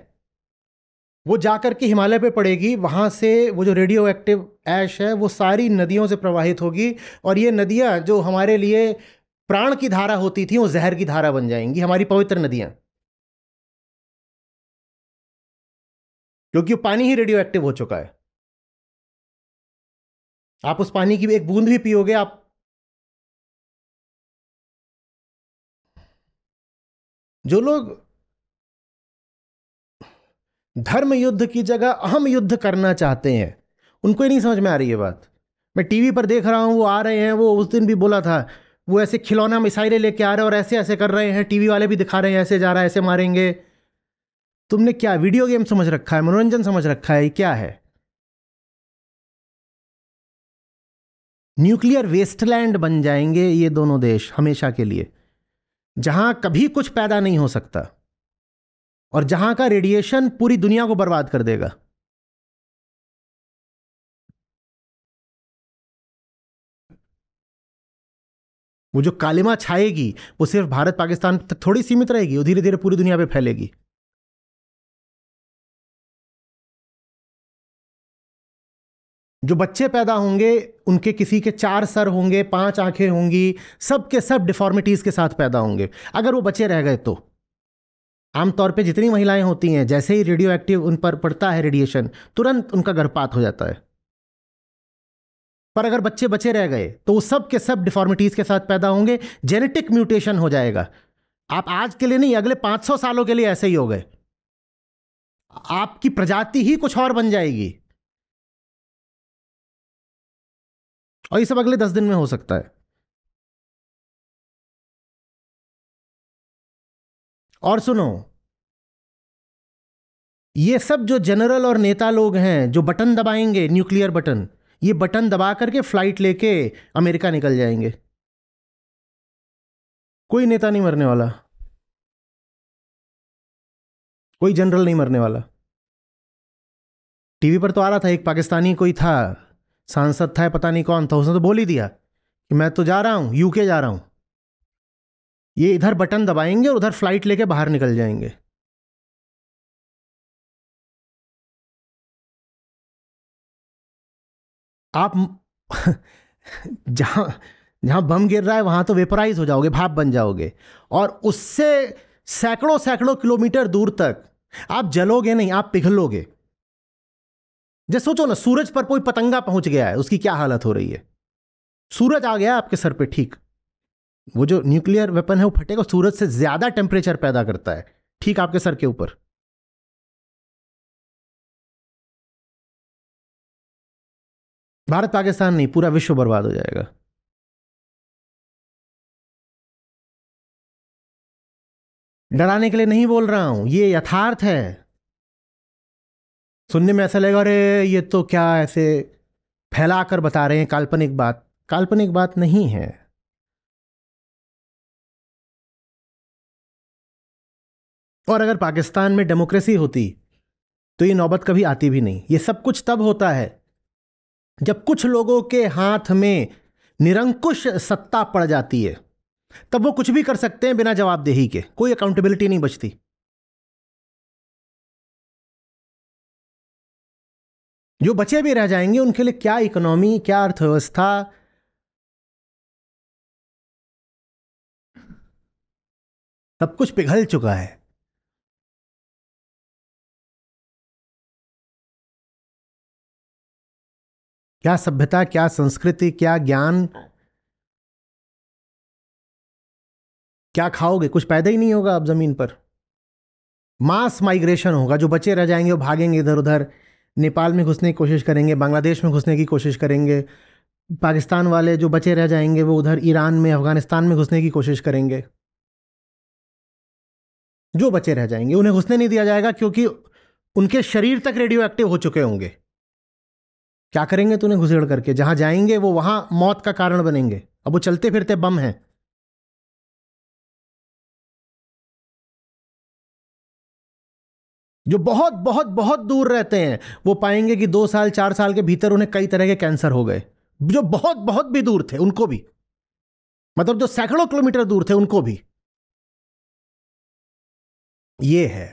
वो जाकर के हिमालय पे पड़ेगी। वहां से वो जो रेडियो एक्टिव ऐश है वो सारी नदियों से प्रवाहित होगी, और ये नदियां जो हमारे लिए प्राण की धारा होती थी वो जहर की धारा बन जाएंगी, हमारी पवित्र नदियां। क्योंकि वो पानी ही रेडियो एक्टिव हो चुका है। आप उस पानी की एक बूंद भी पियोगे, आप जो लोग धर्म युद्ध की जगह अहम युद्ध करना चाहते हैं उनको ही नहीं समझ में आ रही है बात। मैं टीवी पर देख रहा हूं, वो आ रहे हैं, वो उस दिन भी बोला था, वो ऐसे खिलौना मिसाइलें लेके आ रहे हैं और ऐसे ऐसे कर रहे हैं, टीवी वाले भी दिखा रहे हैं ऐसे जा रहा है, ऐसे मारेंगे। तुमने क्या वीडियो गेम समझ रखा है, मनोरंजन समझ रखा है, क्या है? न्यूक्लियर वेस्टलैंड बन जाएंगे ये दोनों देश हमेशा के लिए, जहां कभी कुछ पैदा नहीं हो सकता और जहां का रेडिएशन पूरी दुनिया को बर्बाद कर देगा। वो जो कालिमा छाएगी वो सिर्फ भारत पाकिस्तान तक थोड़ी सीमित रहेगी, वो धीरे धीरे पूरी दुनिया पे फैलेगी। जो बच्चे पैदा होंगे उनके किसी के 4 सर होंगे, 5 आंखें होंगी, सब के सब डिफॉर्मिटीज के साथ पैदा होंगे अगर वो बच्चे रह गए तो। आमतौर पे जितनी महिलाएं होती हैं, जैसे ही रेडियो एक्टिव उन पर पड़ता है रेडिएशन, तुरंत उनका गर्भपात हो जाता है। पर अगर बच्चे बचे रह गए तो वो सब के सब डिफॉर्मिटीज के साथ पैदा होंगे, जेनेटिक म्यूटेशन हो जाएगा। आप आज के लिए नहीं, अगले 500 सालों के लिए ऐसे ही हो गए। आपकी प्रजाति ही कुछ और बन जाएगी, और ये सब अगले 10 दिन में हो सकता है। और सुनो, ये सब जो जनरल और नेता लोग हैं जो बटन दबाएंगे, न्यूक्लियर बटन, ये बटन दबा करके फ्लाइट लेके अमेरिका निकल जाएंगे। कोई नेता नहीं मरने वाला, कोई जनरल नहीं मरने वाला। टीवी पर तो आ रहा था, एक पाकिस्तानी कोई था, सांसद था, पता नहीं कौन था, उसने तो बोल ही दिया कि मैं तो जा रहा हूं, यूके जा रहा हूं। ये इधर बटन दबाएंगे और उधर फ्लाइट लेके बाहर निकल जाएंगे। आप जहां जहां बम गिर रहा है वहां तो वेपराइज हो जाओगे, भाप बन जाओगे, और उससे सैकड़ों सैकड़ों किलोमीटर दूर तक आप जलोगे नहीं, आप पिघलोगे। जैसे सोचो ना, सूरज पर कोई पतंगा पहुंच गया है, उसकी क्या हालत हो रही है। सूरज आ गया आपके सर पे, ठीक, वो जो न्यूक्लियर वेपन है वो फटेगा, सूरज से ज्यादा टेम्परेचर पैदा करता है, ठीक आपके सर के ऊपर। भारत पाकिस्तान नहीं, पूरा विश्व बर्बाद हो जाएगा। डराने के लिए नहीं बोल रहा हूं, ये यथार्थ है। सुनने में ऐसा लगेगा अरे ये तो क्या ऐसे फैलाकर बता रहे हैं काल्पनिक बात। काल्पनिक बात नहीं है। और अगर पाकिस्तान में डेमोक्रेसी होती तो ये नौबत कभी आती भी नहीं। ये सब कुछ तब होता है जब कुछ लोगों के हाथ में निरंकुश सत्ता पड़ जाती है, तब वो कुछ भी कर सकते हैं बिना जवाबदेही के, कोई अकाउंटेबिलिटी नहीं बचती। जो बचे भी रह जाएंगे उनके लिए क्या इकोनॉमी, क्या अर्थव्यवस्था, सब कुछ पिघल चुका है। क्या सभ्यता, क्या संस्कृति, क्या ज्ञान, क्या खाओगे? कुछ पैदा ही नहीं होगा अब जमीन पर। मास माइग्रेशन होगा, जो बचे रह जाएंगे वो भागेंगे इधर उधर, नेपाल में घुसने की कोशिश करेंगे, बांग्लादेश में घुसने की कोशिश करेंगे। पाकिस्तान वाले जो बचे रह जाएंगे वो उधर ईरान में, अफगानिस्तान में घुसने की कोशिश करेंगे। जो बचे रह जाएंगे उन्हें घुसने नहीं दिया जाएगा, क्योंकि उनके शरीर तक रेडियो एक्टिव हो चुके होंगे। क्या करेंगे तो उन्हें घुसेड़ करके? जहां जाएंगे वो वहां मौत का कारण बनेंगे। अब वो चलते फिरते बम हैं। जो बहुत बहुत बहुत दूर रहते हैं वो पाएंगे कि 2 साल 4 साल के भीतर उन्हें कई तरह के कैंसर हो गए। जो बहुत बहुत भी दूर थे उनको भी, मतलब जो सैकड़ों किलोमीटर दूर थे उनको भी। ये है।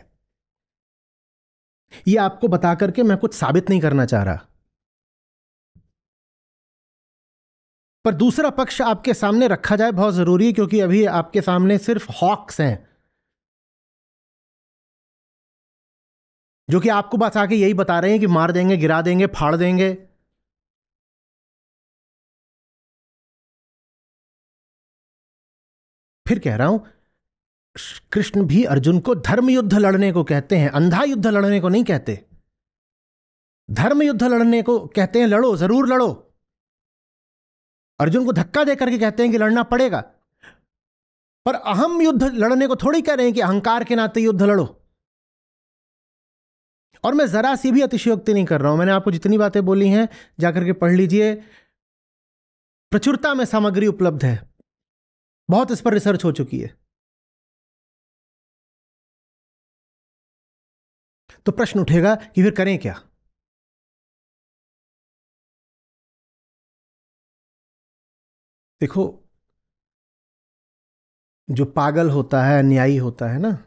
ये आपको बता करके मैं कुछ साबित नहीं करना चाह रहा, पर दूसरा पक्ष आपके सामने रखा जाए बहुत जरूरी है, क्योंकि अभी आपके सामने सिर्फ हॉक्स हैं जो कि आपको बस आके यही बता रहे हैं कि मार देंगे, गिरा देंगे, फाड़ देंगे। फिर कह रहा हूं, कृष्ण भी अर्जुन को धर्म युद्ध लड़ने को कहते हैं, अंधा युद्ध लड़ने को नहीं कहते। धर्म युद्ध लड़ने को कहते हैं, लड़ो, जरूर लड़ो। अर्जुन को धक्का देकर के कहते हैं कि लड़ना पड़ेगा, पर अहम युद्ध लड़ने को थोड़ी कह रहे हैं कि अहंकार के नाते युद्ध लड़ो। और मैं जरा सी भी अतिशयोक्ति नहीं कर रहा हूं। मैंने आपको जितनी बातें बोली हैं जाकर के पढ़ लीजिए, प्रचुरता में सामग्री उपलब्ध है, बहुत इस पर रिसर्च हो चुकी है। तो प्रश्न उठेगा कि फिर करें क्या? देखो, जो पागल होता है, अन्यायी होता है ना,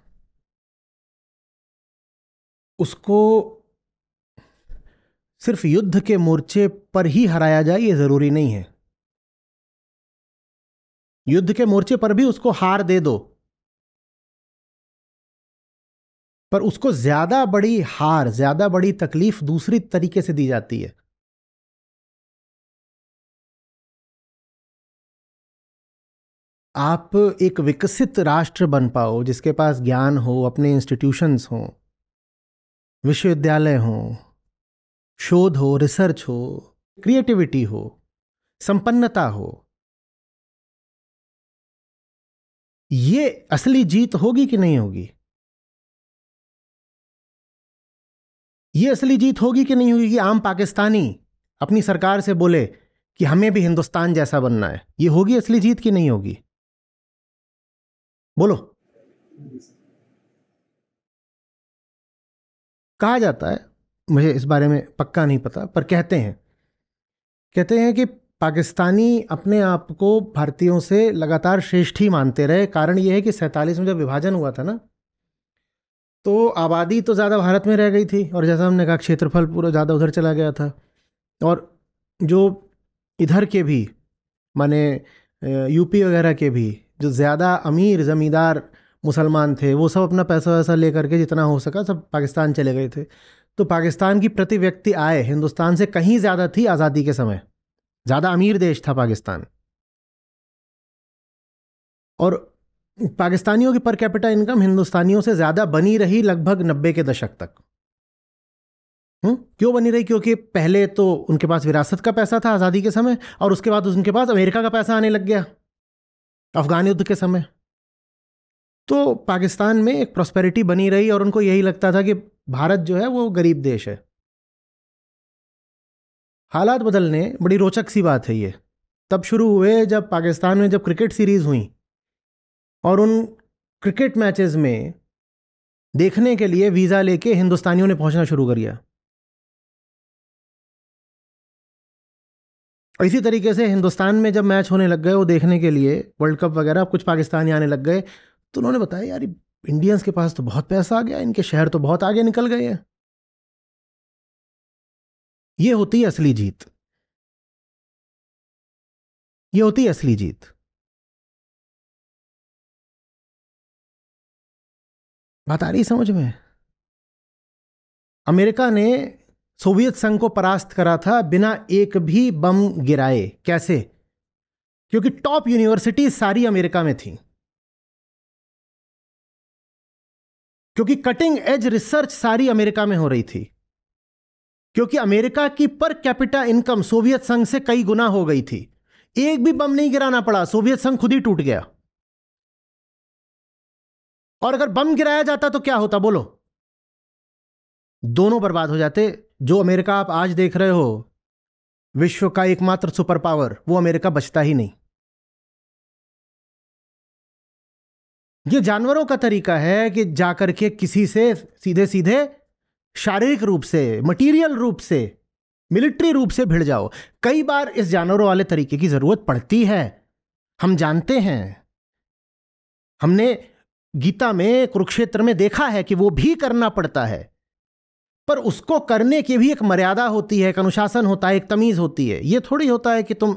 उसको सिर्फ युद्ध के मोर्चे पर ही हराया जाए ये जरूरी नहीं है। युद्ध के मोर्चे पर भी उसको हार दे दो, पर उसको ज्यादा बड़ी हार, ज्यादा बड़ी तकलीफ दूसरी तरीके से दी जाती है। आप एक विकसित राष्ट्र बन पाओ जिसके पास ज्ञान हो, अपने इंस्टीट्यूशंस हों, विश्वविद्यालय हों, शोध हो, रिसर्च हो, क्रिएटिविटी हो, संपन्नता हो, ये असली जीत होगी कि नहीं होगी? ये असली जीत होगी कि नहीं होगी कि आम पाकिस्तानी अपनी सरकार से बोले कि हमें भी हिंदुस्तान जैसा बनना है? ये होगी असली जीत कि नहीं होगी? बोलो। कहा जाता है, मुझे इस बारे में पक्का नहीं पता, पर कहते हैं कि पाकिस्तानी अपने आप को भारतीयों से लगातार श्रेष्ठ ही मानते रहे। कारण यह है कि 47 में जब विभाजन हुआ था ना, तो आबादी तो ज़्यादा भारत में रह गई थी, और जैसा हमने कहा क्षेत्रफल पूरा ज़्यादा उधर चला गया था। और जो इधर के भी, माने यूपी वगैरह के भी जो ज़्यादा अमीर ज़मींदार मुसलमान थे, वो सब अपना पैसा वैसा ले करके जितना हो सका सब पाकिस्तान चले गए थे। तो पाकिस्तान की प्रति व्यक्ति आय हिंदुस्तान से कहीं ज़्यादा थी आज़ादी के समय। ज़्यादा अमीर देश था पाकिस्तान। और पाकिस्तानियों की पर कैपिटा इनकम हिंदुस्तानियों से ज़्यादा बनी रही लगभग 90 के दशक तक। क्यों बनी रही? क्योंकि पहले तो उनके पास विरासत का पैसा था आज़ादी के समय, और उसके बाद उनके पास अमेरिका का पैसा आने लग गया अफगान युद्ध के समय। तो पाकिस्तान में एक प्रॉस्पेरिटी बनी रही, और उनको यही लगता था कि भारत जो है वो गरीब देश है। हालात बदलने बड़ी रोचक सी बात है ये। तब शुरू हुए जब पाकिस्तान में जब क्रिकेट सीरीज हुई और उन क्रिकेट मैचेस में देखने के लिए वीज़ा लेके हिंदुस्तानियों ने पहुंचना शुरू कर दिया। और इसी तरीके से हिंदुस्तान में जब मैच होने लग गए वो देखने के लिए, वर्ल्ड कप वगैरह, कुछ पाकिस्तानी आने लग गए, तो उन्होंने बताया यार इंडियंस के पास तो बहुत पैसा आ गया, इनके शहर तो बहुत आगे निकल गए हैं। ये होती है असली जीत, ये होती है असली जीत। बात आ रही समझ में? अमेरिका ने सोवियत संघ को परास्त करा था बिना एक भी बम गिराए। कैसे? क्योंकि टॉप यूनिवर्सिटी सारी अमेरिका में थी, क्योंकि कटिंग एज रिसर्च सारी अमेरिका में हो रही थी, क्योंकि अमेरिका की पर कैपिटा इनकम सोवियत संघ से कई गुना हो गई थी। एक भी बम नहीं गिराना पड़ा, सोवियत संघ खुद ही टूट गया। और अगर बम गिराया जाता तो क्या होता बोलो? दोनों बर्बाद हो जाते। जो अमेरिका आप आज देख रहे हो, विश्व का एकमात्र सुपर पावर, वो अमेरिका बचता ही नहीं। ये जानवरों का तरीका है कि जाकर के किसी से सीधे सीधे शारीरिक रूप से, मटीरियल रूप से, मिलिट्री रूप से भिड़ जाओ। कई बार इस जानवरों वाले तरीके की जरूरत पड़ती है, हम जानते हैं। हमने गीता में, कुरुक्षेत्र में देखा है कि वो भी करना पड़ता है, पर उसको करने की भी एक मर्यादा होती है, एक अनुशासन होता है, एक तमीज होती है। ये थोड़ी होता है कि तुम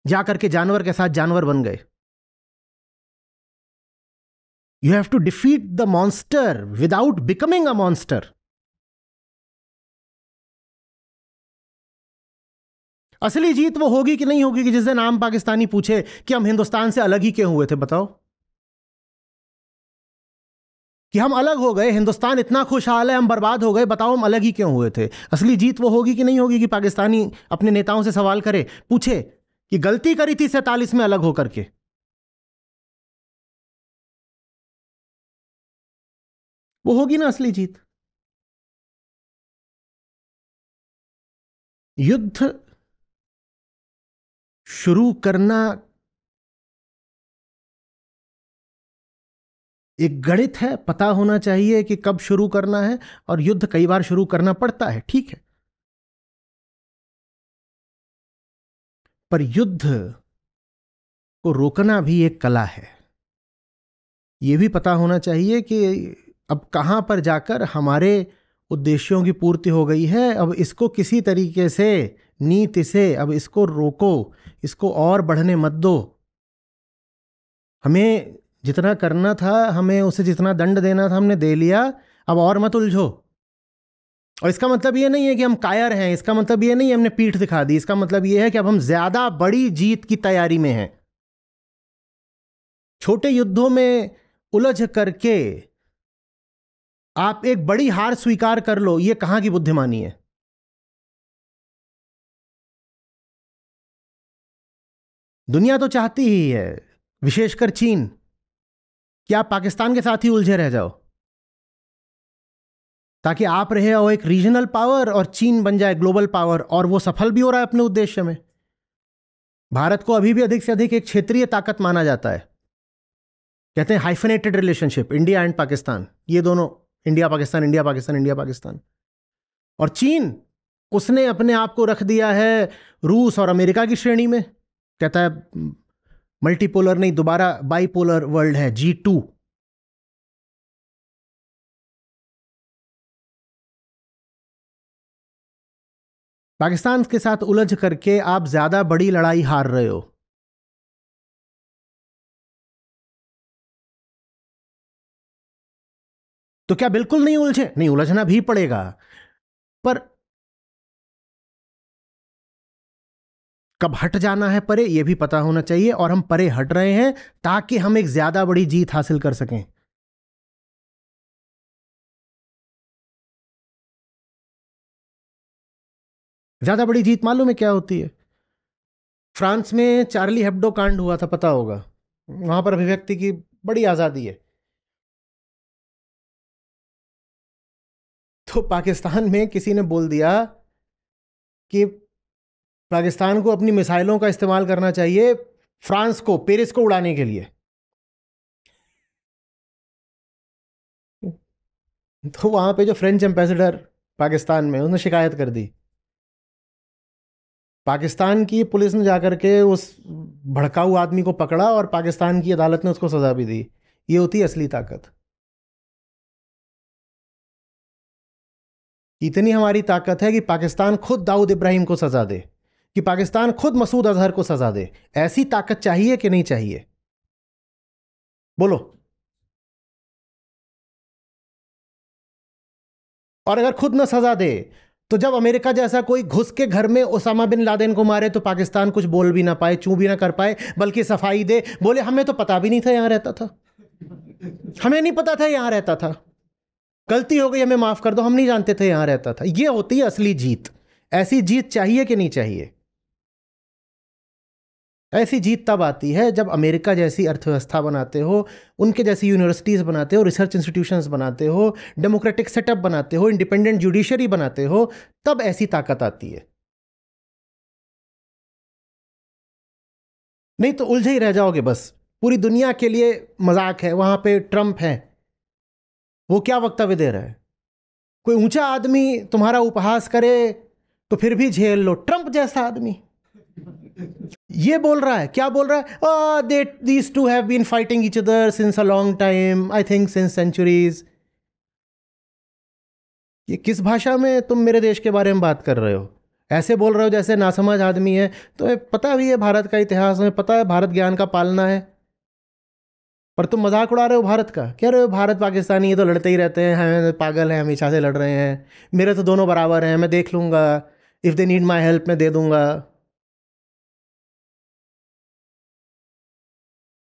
जाकर के जानवर के साथ जानवर बन गए। You have to defeat the monster without becoming a monster. असली जीत वो होगी कि नहीं होगी कि जिस दिन आम पाकिस्तानी पूछे कि हम हिंदुस्तान से अलग ही क्यों हुए थे, बताओ। कि हम अलग हो गए, हिंदुस्तान इतना खुशहाल है, हम बर्बाद हो गए, बताओ हम अलग ही क्यों हुए थे। असली जीत वो होगी कि नहीं होगी कि पाकिस्तानी अपने नेताओं से सवाल करे, पूछे कि गलती करी थी 47 में अलग होकर के। वो होगी ना असली जीत। युद्ध शुरू करना एक गणित है, पता होना चाहिए कि कब शुरू करना है, और युद्ध कई बार शुरू करना पड़ता है, ठीक है। पर युद्ध को रोकना भी एक कला है। यह भी पता होना चाहिए कि अब कहां पर जाकर हमारे उद्देश्यों की पूर्ति हो गई है, अब इसको किसी तरीके से, नीति से अब इसको रोको, इसको और बढ़ने मत दो। हमें जितना करना था, हमें उसे जितना दंड देना था हमने दे लिया, अब और मत उलझो। और इसका मतलब ये नहीं है कि हम कायर हैं, इसका मतलब ये नहीं है हमने पीठ दिखा दी, इसका मतलब ये है कि अब हम ज्यादा बड़ी जीत की तैयारी में हैं। छोटे युद्धों में उलझ करके आप एक बड़ी हार स्वीकार कर लो, ये कहां की बुद्धिमानी है। दुनिया तो चाहती ही है, विशेषकर चीन, कि आप पाकिस्तान के साथ ही उलझे रह जाओ, ताकि आप रहे हो एक रीजनल पावर और चीन बन जाए ग्लोबल पावर। और वो सफल भी हो रहा है अपने उद्देश्य में। भारत को अभी भी अधिक से अधिक एक क्षेत्रीय ताकत माना जाता है। कहते हैं हाइफेनेटेड रिलेशनशिप, इंडिया एंड पाकिस्तान, ये दोनों, India Pakistan, India Pakistan, India Pakistan. और चीन, उसने अपने आप को रख दिया है रूस और अमेरिका की श्रेणी में। कहता है मल्टीपोलर नहीं, दोबारा बाइपोलर वर्ल्ड है, G2। पाकिस्तान के साथ उलझ करके आप ज्यादा बड़ी लड़ाई हार रहे हो। तो क्या बिल्कुल नहीं उलझे? नहीं, उलझना भी पड़ेगा, पर कब हट जाना है परे, यह भी पता होना चाहिए। और हम परे हट रहे हैं ताकि हम एक ज्यादा बड़ी जीत हासिल कर सकें। ज्यादा बड़ी जीत मालूम है क्या होती है? फ्रांस में चार्ली हेब्डो कांड हुआ था, पता होगा। वहां पर अभिव्यक्ति की बड़ी आजादी है। तो पाकिस्तान में किसी ने बोल दिया कि पाकिस्तान को अपनी मिसाइलों का इस्तेमाल करना चाहिए फ्रांस को, पेरिस को उड़ाने के लिए। तो वहां पे जो फ्रेंच एम्बेसडर पाकिस्तान में, उसने शिकायत कर दी। पाकिस्तान की पुलिस ने जाकर के उस भड़काऊ आदमी को पकड़ा और पाकिस्तान की अदालत ने उसको सजा भी दी। ये होती है असली ताकत। इतनी हमारी ताकत है कि पाकिस्तान खुद दाऊद इब्राहिम को सजा दे, कि पाकिस्तान खुद मसूद अजहर को सजा दे। ऐसी ताकत चाहिए कि नहीं चाहिए? बोलो। और अगर खुद न सजा दे तो जब अमेरिका जैसा कोई घुस के घर में उसामा बिन लादेन को मारे तो पाकिस्तान कुछ बोल भी ना पाए, चू भी ना कर पाए, बल्कि सफाई दे, बोले हमें तो पता भी नहीं था यहां रहता था, हमें नहीं पता था यहां रहता था, गलती हो गई, हमें माफ कर दो, हम नहीं जानते थे यहां रहता था। यह होती है असली जीत। ऐसी जीत चाहिए कि नहीं चाहिए? ऐसी जीत तब आती है जब अमेरिका जैसी अर्थव्यवस्था बनाते हो, उनके जैसी यूनिवर्सिटीज़ बनाते हो, रिसर्च इंस्टीट्यूशंस बनाते हो, डेमोक्रेटिक सेटअप बनाते हो, इंडिपेंडेंट जुडिशरी बनाते हो, तब ऐसी ताकत आती है। नहीं तो उलझे ही रह जाओगे बस। पूरी दुनिया के लिए मजाक है, वहां पे ट्रंप है, वो क्या वक्तव्य दे रहा है? कोई ऊंचा आदमी तुम्हारा उपहास करे तो फिर भी झेल लो, ट्रंप जैसा आदमी ये बोल रहा है, क्या बोल रहा है? They these two have been fighting each other since a long time, I think since centuries. ये किस भाषा में तुम मेरे देश के बारे में बात कर रहे हो? ऐसे बोल रहे हो जैसे नासमझ आदमी है। तुम्हें पता भी है भारत का इतिहास, में पता है भारत ज्ञान का पालना है, पर तुम मजाक उड़ा रहे हो भारत का। कह रहे हो भारत पाकिस्तानी ये तो लड़ते ही रहते हैं, हम पागल हैं, हमेशा से लड़ रहे हैं, मेरे तो दोनों बराबर हैं, मैं देख लूंगा, if they need my help मैं दे दूंगा।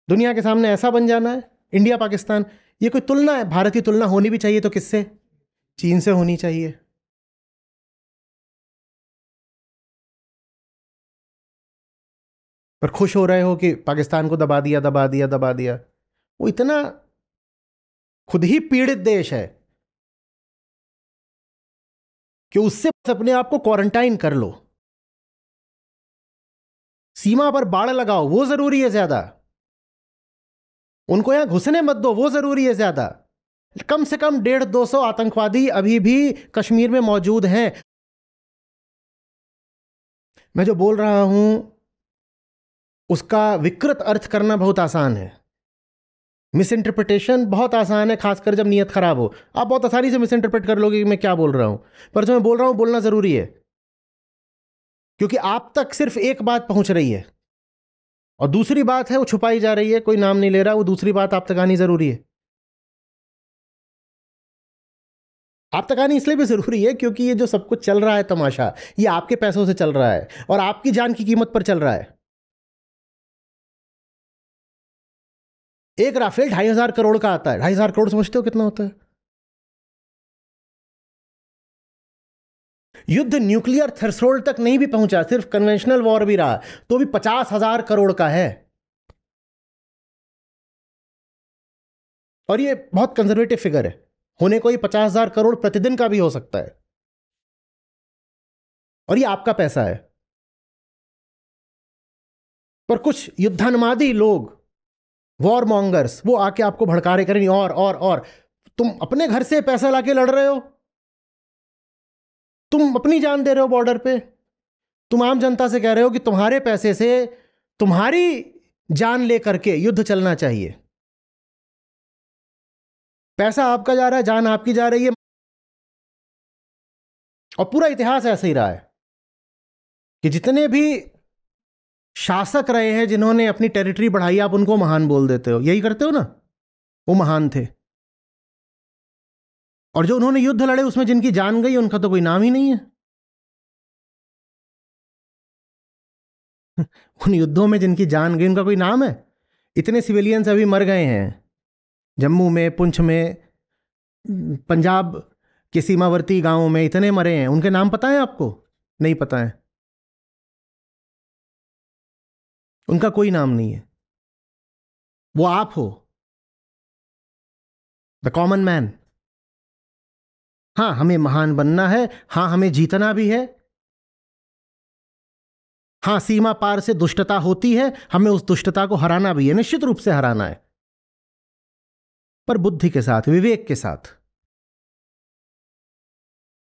दुनिया के सामने ऐसा बन जाना है? इंडिया पाकिस्तान ये कोई तुलना है? भारत की तुलना होनी भी चाहिए तो किससे? चीन से होनी चाहिए। पर खुश हो रहे हो कि पाकिस्तान को दबा दिया, दबा दिया, दबा दिया। वो इतना खुद ही पीड़ित देश है कि उससे अपने आप को क्वारंटाइन कर लो, सीमा पर बाड़ लगाओ, वो जरूरी है ज्यादा। उनको यहां घुसने मत दो, वो जरूरी है ज्यादा। कम से कम 150-200 आतंकवादी अभी भी कश्मीर में मौजूद हैं। मैं जो बोल रहा हूं उसका विकृत अर्थ करना बहुत आसान है, मिस इंटरप्रिटेशन बहुत आसान है, खासकर जब नीयत खराब हो। आप बहुत आसानी से मिस इंटरप्रेट कर लोगे कि मैं क्या बोल रहा हूं, पर जो मैं बोल रहा हूं बोलना जरूरी है, क्योंकि आप तक सिर्फ एक बात पहुंच रही है और दूसरी बात है वो छुपाई जा रही है, कोई नाम नहीं ले रहा, वो दूसरी बात आप तक आनी जरूरी है। आप तक आनी इसलिए भी जरूरी है क्योंकि ये जो सब कुछ चल रहा है तमाशा, ये आपके पैसों से चल रहा है और आपकी जान की कीमत पर चल रहा है। एक राफेल 2,500 करोड़ का आता है। 2,500 करोड़ समझते हो कितना होता है? युद्ध न्यूक्लियर थ्रेशोल्ड तक नहीं भी पहुंचा, सिर्फ कन्वेंशनल वॉर भी रहा तो भी 50,000 करोड़ का है। और ये बहुत कंजर्वेटिव फिगर है, होने को ये 50,000 करोड़ प्रतिदिन का भी हो सकता है, और ये आपका पैसा है। पर कुछ युद्धान्मादी लोग, वॉर मॉन्गर्स, वो आके आपको भड़का रहे करें और तुम अपने घर से पैसा लाके लड़ रहे हो, तुम अपनी जान दे रहे हो बॉर्डर पे, तुम आम जनता से कह रहे हो कि तुम्हारे पैसे से तुम्हारी जान लेकर के युद्ध चलना चाहिए। पैसा आपका जा रहा है, जान आपकी जा रही है, और पूरा इतिहास ऐसा ही रहा है कि जितने भी शासक रहे हैं जिन्होंने अपनी टेरिटरी बढ़ाई, आप उनको महान बोल देते हो, यही करते हो ना, वो महान थे। और जो उन्होंने युद्ध लड़े उसमें जिनकी जान गई उनका तो कोई नाम ही नहीं है। उन युद्धों में जिनकी जान गई उनका कोई नाम है? इतने सिविलियंस अभी मर गए हैं जम्मू में, पुंछ में, पंजाब के सीमावर्ती गांवों में, इतने मरे हैं, उनके नाम पता है आपको? नहीं पता है, उनका कोई नाम नहीं है। वो आप हो, द कॉमन मैन। हाँ, हमें महान बनना है, हाँ हमें जीतना भी है, हाँ, सीमा पार से दुष्टता होती है, हमें उस दुष्टता को हराना भी है, निश्चित रूप से हराना है, पर बुद्धि के साथ, विवेक के साथ।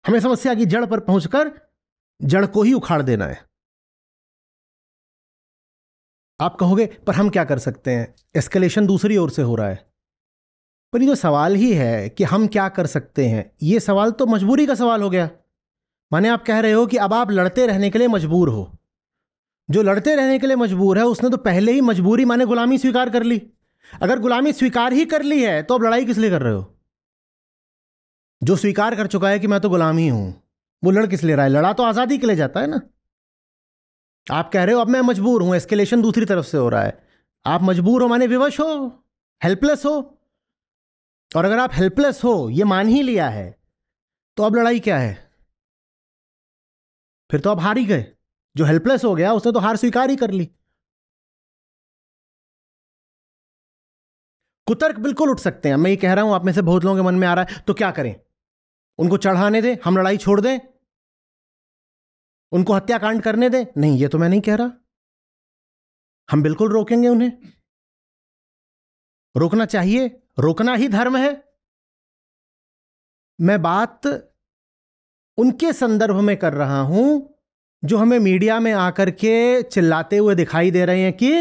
हमें समस्या की जड़ पर पहुंचकर जड़ को ही उखाड़ देना है। आप कहोगे पर हम क्या कर सकते हैं, एस्केलेशन दूसरी ओर से हो रहा है। पर ये जो सवाल ही है कि हम क्या कर सकते हैं, ये सवाल तो मजबूरी का सवाल हो गया। माने आप कह रहे हो कि अब आप लड़ते रहने के लिए मजबूर हो। जो लड़ते रहने के लिए मजबूर है उसने तो पहले ही मजबूरी माने गुलामी स्वीकार कर ली। अगर गुलामी स्वीकार ही कर ली है तो अब लड़ाई किस लिए कर रहे हो? जो स्वीकार कर चुका है कि मैं तो गुलाम ही हूं, वो लड़ किस लिए रहा है? लड़ा तो आजादी के लिए जाता है ना। आप कह रहे हो अब मैं मजबूर हूं, एस्केलेशन दूसरी तरफ से हो रहा है। आप मजबूर हो माने विवश हो, हेल्पलेस हो। और अगर आप हेल्पलेस हो ये मान ही लिया है तो अब लड़ाई क्या है? फिर तो आप हार ही गए। जो हेल्पलेस हो गया उसने तो हार स्वीकार ही कर ली। कुतर्क बिल्कुल उठ सकते हैं। मैं ये कह रहा हूं, आप में से बहुत लोगों के मन में आ रहा है तो क्या करें? उनको चढ़ाने दें, हम लड़ाई छोड़ दें, उनको हत्याकांड करने दें? नहीं, ये तो मैं नहीं कह रहा। हम बिल्कुल रोकेंगे उन्हें, रोकना चाहिए, रोकना ही धर्म है। मैं बात उनके संदर्भ में कर रहा हूं जो हमें मीडिया में आकर के चिल्लाते हुए दिखाई दे रहे हैं कि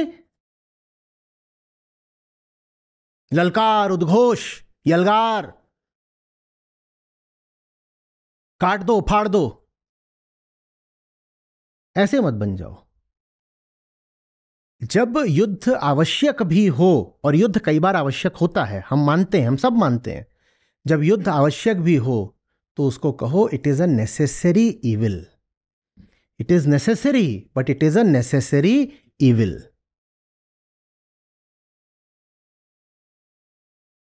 ललकार, उद्घोष, यलगार, काट दो, फाड़ दो। ऐसे मत बन जाओ। जब युद्ध आवश्यक भी हो, और युद्ध कई बार आवश्यक होता है, हम मानते हैं, हम सब मानते हैं, जब युद्ध आवश्यक भी हो तो उसको कहो it is a necessary evil. It is necessary but it is a necessary evil.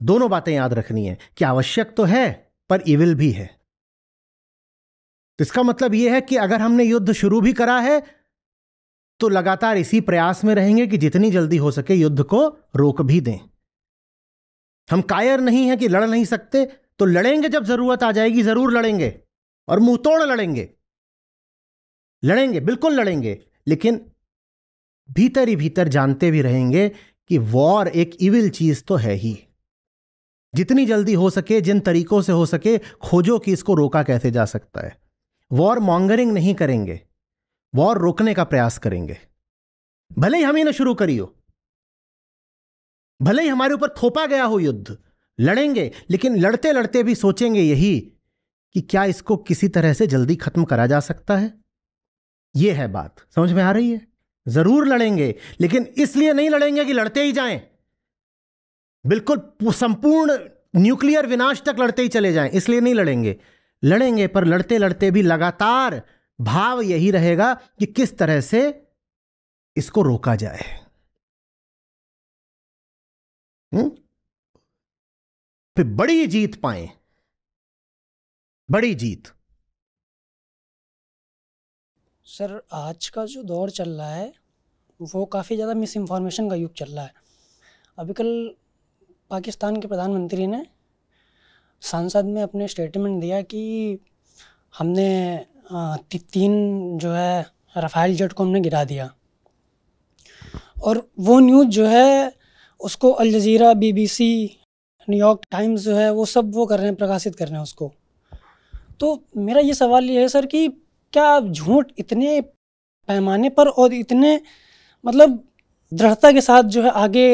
दोनों बातें याद रखनी है कि आवश्यक तो है पर इविल भी है। तो इसका मतलब यह है कि अगर हमने युद्ध शुरू भी करा है तो लगातार इसी प्रयास में रहेंगे कि जितनी जल्दी हो सके युद्ध को रोक भी दें। हम कायर नहीं हैं कि लड़ नहीं सकते, तो लड़ेंगे, जब जरूरत आ जाएगी जरूर लड़ेंगे, और मुंह तोड़ लड़ेंगे। लड़ेंगे, बिल्कुल लड़ेंगे, लेकिन भीतर ही भीतर जानते भी रहेंगे कि वॉर एक इविल चीज तो है ही। जितनी जल्दी हो सके, जिन तरीकों से हो सके, खोजो कि इसको रोका कैसे जा सकता है। वॉर मॉन्गरिंग नहीं करेंगे, वॉर रोकने का प्रयास करेंगे। भले ही हम ही ना शुरू करी हो, भले ही हमारे ऊपर थोपा गया हो युद्ध, लड़ेंगे, लेकिन लड़ते लड़ते भी सोचेंगे यही कि क्या इसको किसी तरह से जल्दी खत्म करा जा सकता है। यह है बात, समझ में आ रही है? जरूर लड़ेंगे, लेकिन इसलिए नहीं लड़ेंगे कि लड़ते ही जाएं, बिल्कुल संपूर्ण न्यूक्लियर विनाश तक लड़ते ही चले जाएं, इसलिए नहीं लड़ेंगे। लड़ेंगे, पर लड़ते लड़ते भी लगातार भाव यही रहेगा कि किस तरह से इसको रोका जाए। फिर बड़ी जीत पाएं, बड़ी जीत। सर, आज का जो दौर चल रहा है वो काफ़ी ज़्यादा मिस इन्फॉर्मेशन का युग चल रहा है। अभी कल पाकिस्तान के प्रधानमंत्री ने संसद में अपने स्टेटमेंट दिया कि हमने 3 जो है राफेल जेट को हमने गिरा दिया, और वो न्यूज़ जो है उसको Al Jazeera, BBC, New York Times जो है वो सब वो कर रहे हैं, प्रकाशित कर रहे हैं उसको। तो मेरा ये सवाल ये है सर कि क्या झूठ इतने पैमाने पर और इतने मतलब दृढ़ता के साथ जो है आगे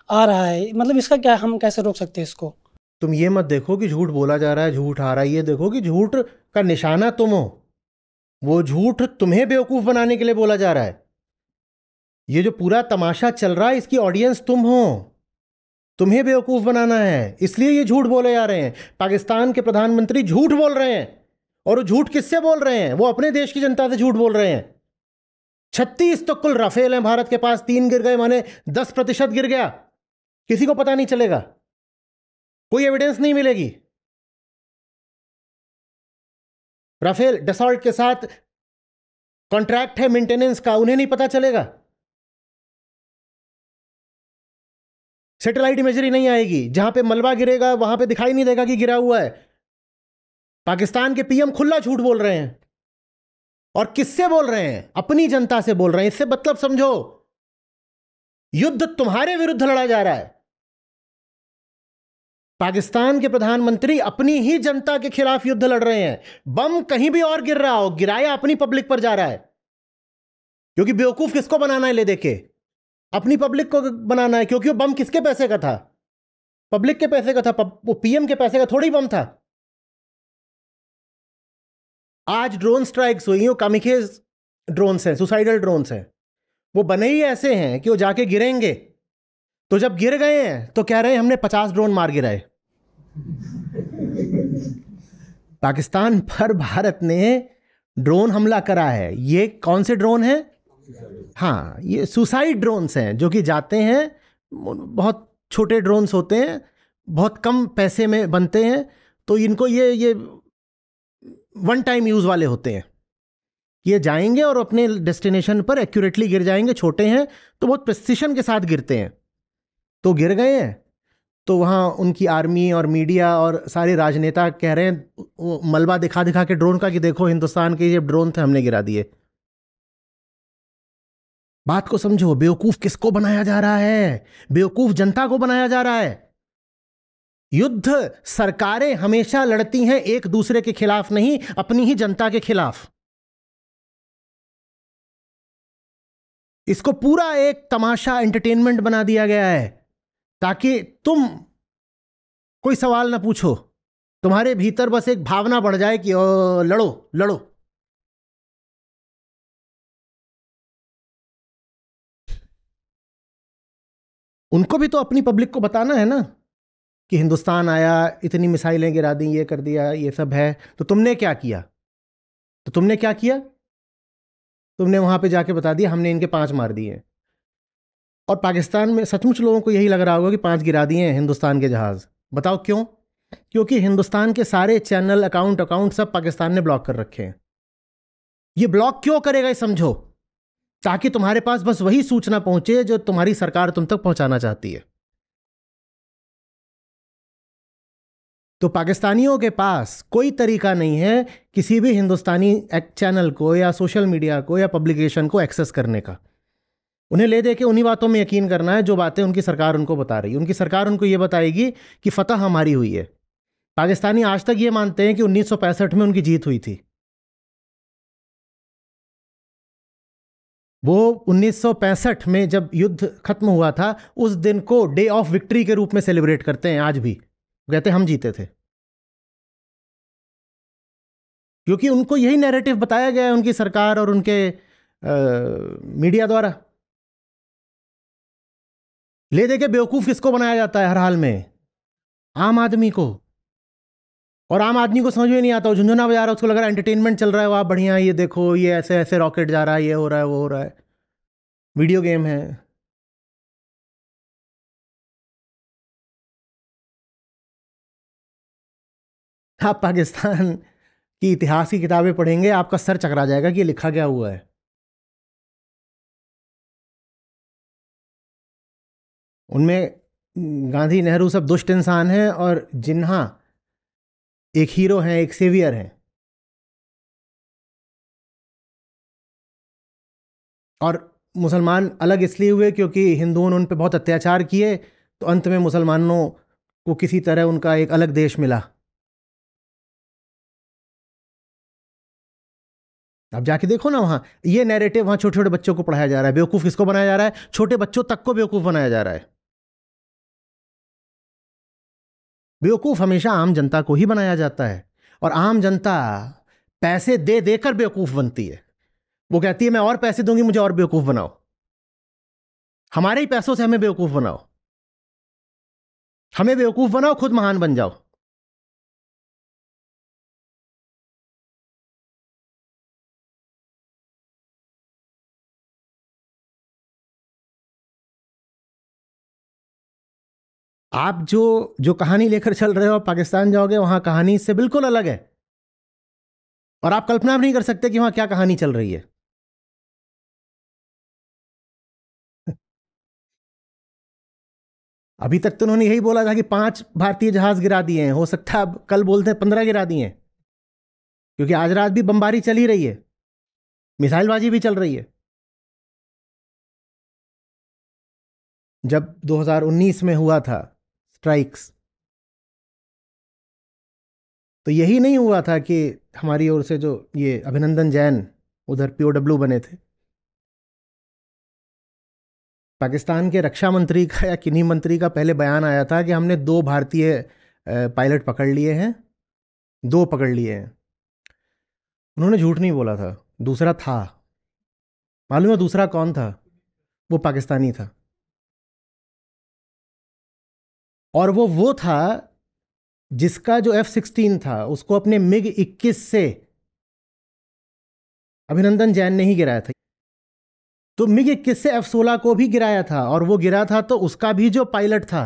आ रहा है, मतलब इसका क्या, हम कैसे रोक सकते हैं इसको? तुम ये मत देखो कि झूठ बोला जा रहा है, झूठ आ रहा है, ये देखो कि झूठ का निशाना तुम हो। वो झूठ तुम्हें बेवकूफ बनाने के लिए बोला जा रहा है। ये जो पूरा तमाशा चल रहा है इसकी ऑडियंस तुम हो, तुम्हें बेवकूफ बनाना है, इसलिए ये झूठ बोले जा रहे हैं। पाकिस्तान के प्रधानमंत्री झूठ बोल रहे हैं, और वो झूठ किससे बोल रहे हैं? वो अपने देश की जनता से झूठ बोल रहे हैं। 36 तो कुल राफेल हैं भारत के पास, 3 गिर गए माने 10% गिर गया, किसी को पता नहीं चलेगा, कोई एविडेंस नहीं मिलेगी। राफेल डसॉल्ट के साथ कॉन्ट्रैक्ट है मेंटेनेंस का, उन्हें नहीं पता चलेगा। सैटेलाइट इमेजरी नहीं आएगी, जहां पे मलबा गिरेगा वहां पे दिखाई नहीं देगा कि गिरा हुआ है। पाकिस्तान के PM खुला झूठ बोल रहे हैं। और किससे बोल रहे हैं? अपनी जनता से बोल रहे हैं। इससे मतलब समझो, युद्ध तुम्हारे विरुद्ध लड़ा जा रहा है। पाकिस्तान के प्रधानमंत्री अपनी ही जनता के खिलाफ युद्ध लड़ रहे हैं। बम कहीं भी और गिर रहा हो, गिराया अपनी पब्लिक पर जा रहा है। क्योंकि बेवकूफ किसको बनाना है? ले देके अपनी पब्लिक को बनाना है। क्योंकि वो बम किसके पैसे का था? पब्लिक के पैसे का था। वो पीएम के पैसे का थोड़ी बम था। आज ड्रोन स्ट्राइक्स हुई, वो कामिखेज ड्रोन्स हैं, सुसाइडल ड्रोन्स हैं। वो बने ही ऐसे हैं कि वो जाके गिरेंगे, तो जब गिर गए हैं तो कह रहे हैं हमने 50 ड्रोन मार गिराए। पाकिस्तान पर भारत ने ड्रोन हमला करा है। ये कौन से ड्रोन हैं? हाँ, ये सुसाइड ड्रोन्स हैं, जो कि जाते हैं, बहुत छोटे ड्रोन्स होते हैं, बहुत कम पैसे में बनते हैं। तो इनको ये वन टाइम यूज वाले होते हैं। ये जाएंगे और अपने डेस्टिनेशन पर एक्यूरेटली गिर जाएंगे। छोटे हैं तो बहुत प्रिसिशन के साथ गिरते हैं। तो गिर गए हैं, तो वहाँ उनकी आर्मी और मीडिया और सारे राजनेता कह रहे हैं, वो मलबा दिखा दिखा के ड्रोन का, कि देखो हिंदुस्तान के ये ड्रोन थे, हमने गिरा दिए। बात को समझो, बेवकूफ किसको बनाया जा रहा है? बेवकूफ जनता को बनाया जा रहा है। युद्ध सरकारें हमेशा लड़ती हैं एक दूसरे के खिलाफ नहीं, अपनी ही जनता के खिलाफ। इसको पूरा एक तमाशा, एंटरटेनमेंट बना दिया गया है, ताकि तुम कोई सवाल ना पूछो। तुम्हारे भीतर बस एक भावना बढ़ जाए कि लड़ो लड़ो। उनको भी तो अपनी पब्लिक को बताना है ना कि हिंदुस्तान आया, इतनी मिसाइलें गिरा दी, ये कर दिया, ये सब है। तो तुमने क्या किया? तुमने वहां पे जाके बता दिया हमने इनके 5 मार दिए। और पाकिस्तान में सचमुच लोगों को यही लग रहा होगा कि 5 गिरा दिए हैं हिंदुस्तान के जहाज। बताओ क्यों? क्योंकि हिंदुस्तान के सारे चैनल, अकाउंट सब पाकिस्तान ने ब्लॉक कर रखे हैं। ये ब्लॉक क्यों करेगा, ये समझो, ताकि तुम्हारे पास बस वही सूचना पहुंचे जो तुम्हारी सरकार तुम तक पहुंचाना चाहती है। तो पाकिस्तानियों के पास कोई तरीका नहीं है किसी भी हिंदुस्तानी चैनल को या सोशल मीडिया को या पब्लिकेशन को एक्सेस करने का। उन्हें ले दे के उन्हीं बातों में यकीन करना है जो बातें उनकी सरकार उनको बता रही है। उनकी सरकार उनको ये बताएगी कि फतह हमारी हुई है। पाकिस्तानी आज तक ये मानते हैं कि 1965 में उनकी जीत हुई थी। वो 1965 में जब युद्ध खत्म हुआ था, उस दिन को डे ऑफ विक्ट्री के रूप में सेलिब्रेट करते हैं आज भी। कहते हैं हम जीते थे। क्योंकि उनको यही नैरेटिव बताया गया है उनकी सरकार और उनके मीडिया द्वारा। ले दे के बेवकूफ किसको बनाया जाता है हर हाल में? आम आदमी को। और आम आदमी को समझ में नहीं आता, वो झुंझुना बजा रहा है, उसको लग रहा है एंटरटेनमेंट चल रहा है, वाह बढ़िया, ये देखो, ये ऐसे ऐसे रॉकेट जा रहा है, ये हो रहा है, वो हो रहा है, वीडियो गेम है। आप पाकिस्तान की इतिहास की किताबें पढ़ेंगे, आपका सर चकरा जाएगा कि ये लिखा क्या हुआ है। उनमें गांधी, नेहरू सब दुष्ट इंसान हैं, और जिन्हा एक हीरो हैं, एक सेवियर हैं। और मुसलमान अलग इसलिए हुए क्योंकि हिंदुओं ने उन पर बहुत अत्याचार किए, तो अंत में मुसलमानों को किसी तरह उनका एक अलग देश मिला। अब जाके देखो ना, वहां ये नैरेटिव वहां छोटे छोटे बच्चों को पढ़ाया जा रहा है। बेवकूफ किसको बनाया जा रहा है? छोटे बच्चों तक को बेवकूफ बनाया जा रहा है। बेवकूफ हमेशा आम जनता को ही बनाया जाता है, और आम जनता पैसे दे देकर बेवकूफ बनती है। वो कहती है मैं और पैसे दूंगी, मुझे और बेवकूफ बनाओ, हमारे ही पैसों से हमें बेवकूफ बनाओ, हमें बेवकूफ बनाओ, खुद महान बन जाओ। आप जो जो कहानी लेकर चल रहे हो, पाकिस्तान जाओगे, वहां कहानी इससे बिल्कुल अलग है, और आप कल्पना भी नहीं कर सकते कि वहां क्या कहानी चल रही है। अभी तक तो उन्होंने यही बोला था कि 5 भारतीय जहाज गिरा दिए हैं, हो सकता है अब कल बोलते हैं 15 गिरा दिए हैं, क्योंकि आज रात भी बमबारी चल ही रही है। मिसाइलबाजी भी चल रही है। जब 2019 में हुआ था स्ट्राइक्स, तो यही नहीं हुआ था कि हमारी ओर से जो ये अभिनंदन जैन उधर पीओडब्ल्यू बने थे, पाकिस्तान के रक्षा मंत्री का या किन्हीं मंत्री का पहले बयान आया था कि हमने 2 भारतीय पायलट पकड़ लिए हैं, 2 पकड़ लिए हैं। उन्होंने झूठ नहीं बोला था, दूसरा था। मालूम है दूसरा कौन था? वो पाकिस्तानी था। और वो था जिसका जो F-16 था उसको अपने MiG-21 से अभिनंदन जैन ने ही गिराया था। तो MiG-21 से F-16 को भी गिराया था, और वो गिरा था तो उसका भी जो पायलट था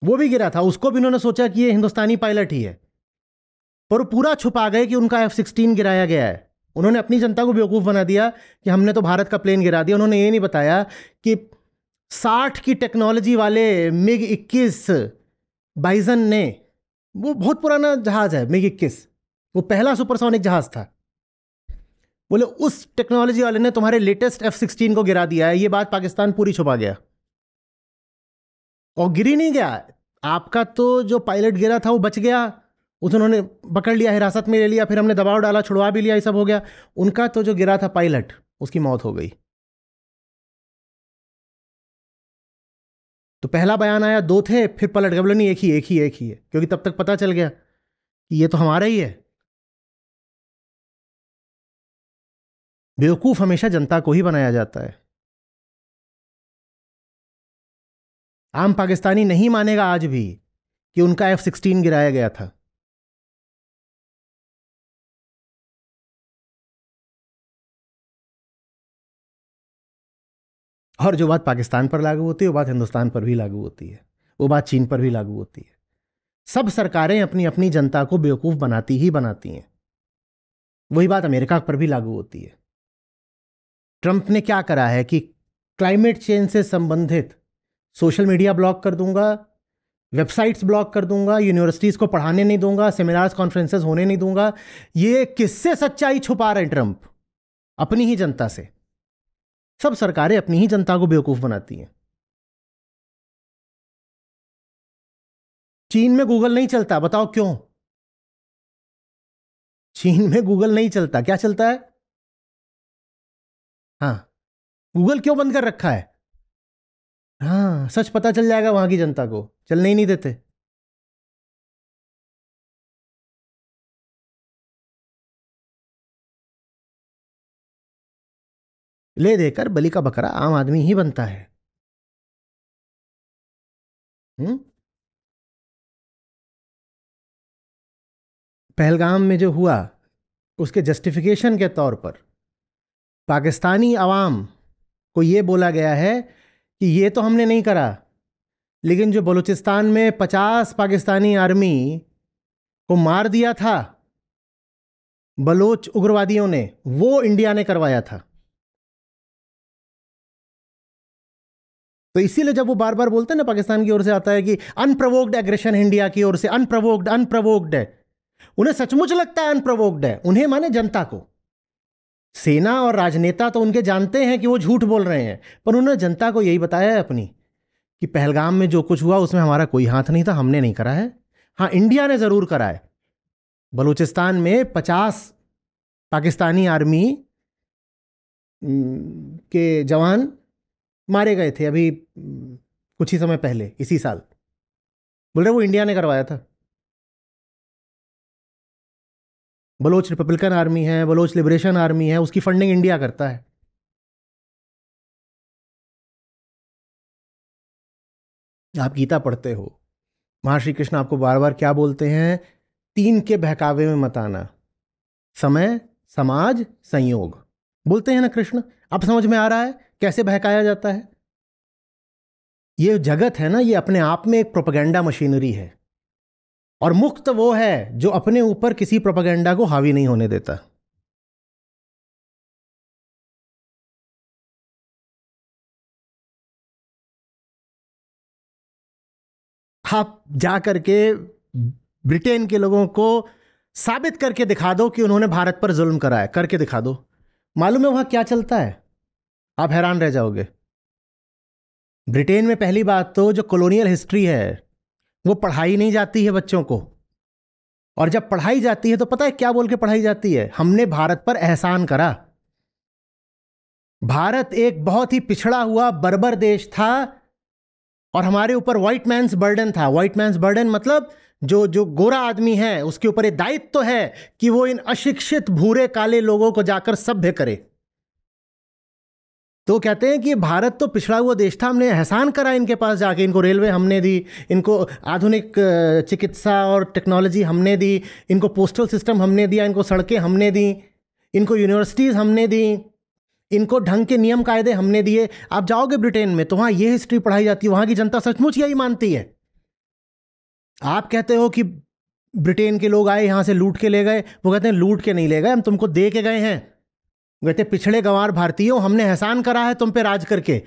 वो भी गिरा था। उसको भी उन्होंने सोचा कि ये हिंदुस्तानी पायलट ही है, पर वो पूरा छुपा गए कि उनका F-16 गिराया गया है। उन्होंने अपनी जनता को बेवकूफ़ बना दिया कि हमने तो भारत का प्लेन गिरा दिया। उन्होंने ये नहीं बताया कि 60 की टेक्नोलॉजी वाले MiG-21 बाइजन ने, वो बहुत पुराना जहाज है MiG-21, वो पहला सुपरसोनिक जहाज था, बोले उस टेक्नोलॉजी वाले ने तुम्हारे लेटेस्ट F-16 को गिरा दिया है। ये बात पाकिस्तान पूरी छुपा गया, और गिरी नहीं गया। आपका तो जो पायलट गिरा था वो बच गया, उसे उन्होंने पकड़ लिया, हिरासत में ले लिया, फिर हमने दबाव डाला, छुड़वा भी लिया, ये सब हो गया। उनका तो जो गिरा था पायलट, उसकी मौत हो गई। तो पहला बयान आया 2 थे, फिर पलट गए, बोले नहीं एक ही है, क्योंकि तब तक पता चल गया कि ये तो हमारा ही है। बेवकूफ़ हमेशा जनता को ही बनाया जाता है। आम पाकिस्तानी नहीं मानेगा आज भी कि उनका F-16 गिराया गया था। और जो बात पाकिस्तान पर लागू होती है वो बात हिंदुस्तान पर भी लागू होती है, वो बात चीन पर भी लागू होती है। सब सरकारें अपनी अपनी जनता को बेवकूफ़ बनाती ही बनाती हैं। वही बात अमेरिका पर भी लागू होती है। ट्रंप ने क्या करा है कि क्लाइमेट चेंज से संबंधित सोशल मीडिया ब्लॉक कर दूंगा, वेबसाइट्स ब्लॉक कर दूंगा, यूनिवर्सिटीज़ को पढ़ाने नहीं दूंगा, सेमिनार्स कॉन्फ्रेंसेस होने नहीं दूंगा। ये किससे सच्चाई छुपा रहे हैं ट्रंप? अपनी ही जनता से। सब सरकारें अपनी ही जनता को बेवकूफ़ बनाती हैं। चीन में गूगल नहीं चलता, बताओ क्यों? चीन में गूगल नहीं चलता, क्या चलता है? हाँ, गूगल क्यों बंद कर रखा है? हाँ, सच पता चल जाएगा वहां की जनता को, चलने ही नहीं देते। ले देकर बलि का बकरा आम आदमी ही बनता है। पहलगाम में जो हुआ उसके जस्टिफिकेशन के तौर पर पाकिस्तानी अवाम को यह बोला गया है कि ये तो हमने नहीं करा, लेकिन जो बलूचिस्तान में 50 पाकिस्तानी आर्मी को मार दिया था बलोच उग्रवादियों ने, वो इंडिया ने करवाया था। तो इसीलिए जब वो बार बार बोलते हैं ना, पाकिस्तान की ओर से आता है कि अनप्रोवोक्ड एग्रेशन इंडिया की ओर से, अनप्रोवोक्ड है। उन्हें सचमुच लगता है अनप्रोवोक्ड है, उन्हें माने जनता को। सेना और राजनेता तो उनके जानते हैं कि वो झूठ बोल रहे हैं, पर उन्होंने जनता को यही बताया है अपनी कि पहलगाम में जो कुछ हुआ उसमें हमारा कोई हाथ नहीं था, हमने नहीं करा है। हाँ, इंडिया ने जरूर करा है। बलूचिस्तान में 50 पाकिस्तानी आर्मी के जवान मारे गए थे अभी कुछ ही समय पहले, इसी साल। बोल रहे वो इंडिया ने करवाया था। बलोच रिपब्लिकन आर्मी है, बलोच लिबरेशन आर्मी है, उसकी फंडिंग इंडिया करता है। आप गीता पढ़ते हो, महर्षि कृष्ण आपको बार बार क्या बोलते हैं? 3 के बहकावे में मत आना, समय, समाज, संयोग, बोलते हैं ना कृष्ण। अब समझ में आ रहा है कैसे बहकाया जाता है? ये जगत है ना, ये अपने आप में एक प्रोपेगेंडा मशीनरी है, और मुक्त वो है जो अपने ऊपर किसी प्रोपेगेंडा को हावी नहीं होने देता। आप जा करके ब्रिटेन के लोगों को साबित करके दिखा दो कि उन्होंने भारत पर जुल्म करा है, करके दिखा दो। मालूम है वहां क्या चलता है? आप हैरान रह जाओगे। ब्रिटेन में पहली बात तो जो कॉलोनियल हिस्ट्री है वो पढ़ाई नहीं जाती है बच्चों को, और जब पढ़ाई जाती है तो पता है क्या बोल के पढ़ाई जाती है? हमने भारत पर एहसान करा। भारत एक बहुत ही पिछड़ा हुआ बर्बर देश था और हमारे ऊपर व्हाइट मैन्स बर्डन था। व्हाइट मैन्स बर्डन मतलब जो जो गोरा आदमी है उसके ऊपर ये दायित्व तो है कि वो इन अशिक्षित भूरे काले लोगों को जाकर सभ्य करे। तो कहते हैं कि भारत तो पिछड़ा हुआ देश था, हमने एहसान करा इनके पास जाके, इनको रेलवे हमने दी, इनको आधुनिक चिकित्सा और टेक्नोलॉजी हमने दी, इनको पोस्टल सिस्टम हमने दिया, इनको सड़कें हमने दी, इनको यूनिवर्सिटीज़ हमने दी, इनको ढंग के नियम कायदे हमने दिए। आप जाओगे ब्रिटेन में तो वहाँ ये हिस्ट्री पढ़ाई जाती है, वहाँ की जनता सचमुच यही मानती है। आप कहते हो कि ब्रिटेन के लोग आए यहाँ से लूट के ले गए, वो कहते हैं लूट के नहीं ले गए, हम तुमको दे के गए हैं। कहते पिछड़े गंवार भारतीयों, हमने एहसान करा है तुम पे राज करके,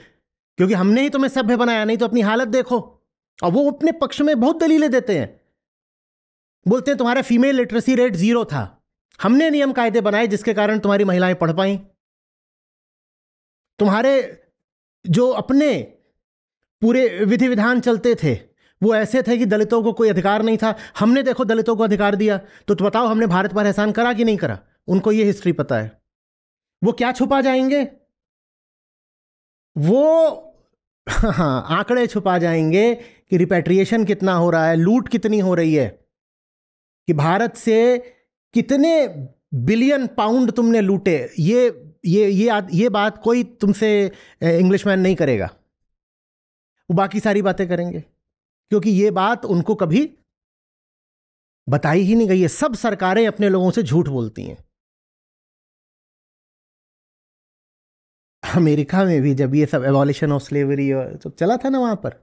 क्योंकि हमने ही तुम्हें सभ्य बनाया, नहीं तो अपनी हालत देखो। और वो अपने पक्ष में बहुत दलीलें देते हैं, बोलते हैं तुम्हारा फीमेल लिटरेसी रेट 0 था, हमने नियम कायदे बनाए जिसके कारण तुम्हारी महिलाएं पढ़ पाई। तुम्हारे जो अपने पूरे विधि विधान चलते थे वो ऐसे थे कि दलितों को कोई अधिकार नहीं था, हमने देखो दलितों को अधिकार दिया। तो बताओ हमने भारत पर एहसान करा कि नहीं करा? उनको ये हिस्ट्री पता है। वो क्या छुपा जाएंगे? वो हाँ आंकड़े छुपा जाएंगे कि रिपैट्रिएशन कितना हो रहा है, लूट कितनी हो रही है, कि भारत से कितने बिलियन पाउंड तुमने लूटे। ये बात कोई तुमसे इंग्लिशमैन नहीं करेगा, वो बाकी सारी बातें करेंगे, क्योंकि ये बात उनको कभी बताई ही नहीं गई है। सब सरकारें अपने लोगों से झूठ बोलती हैं। अमेरिका में भी जब ये सब एबॉलिशन ऑफ स्लेवरी और तो चला था ना, वहां पर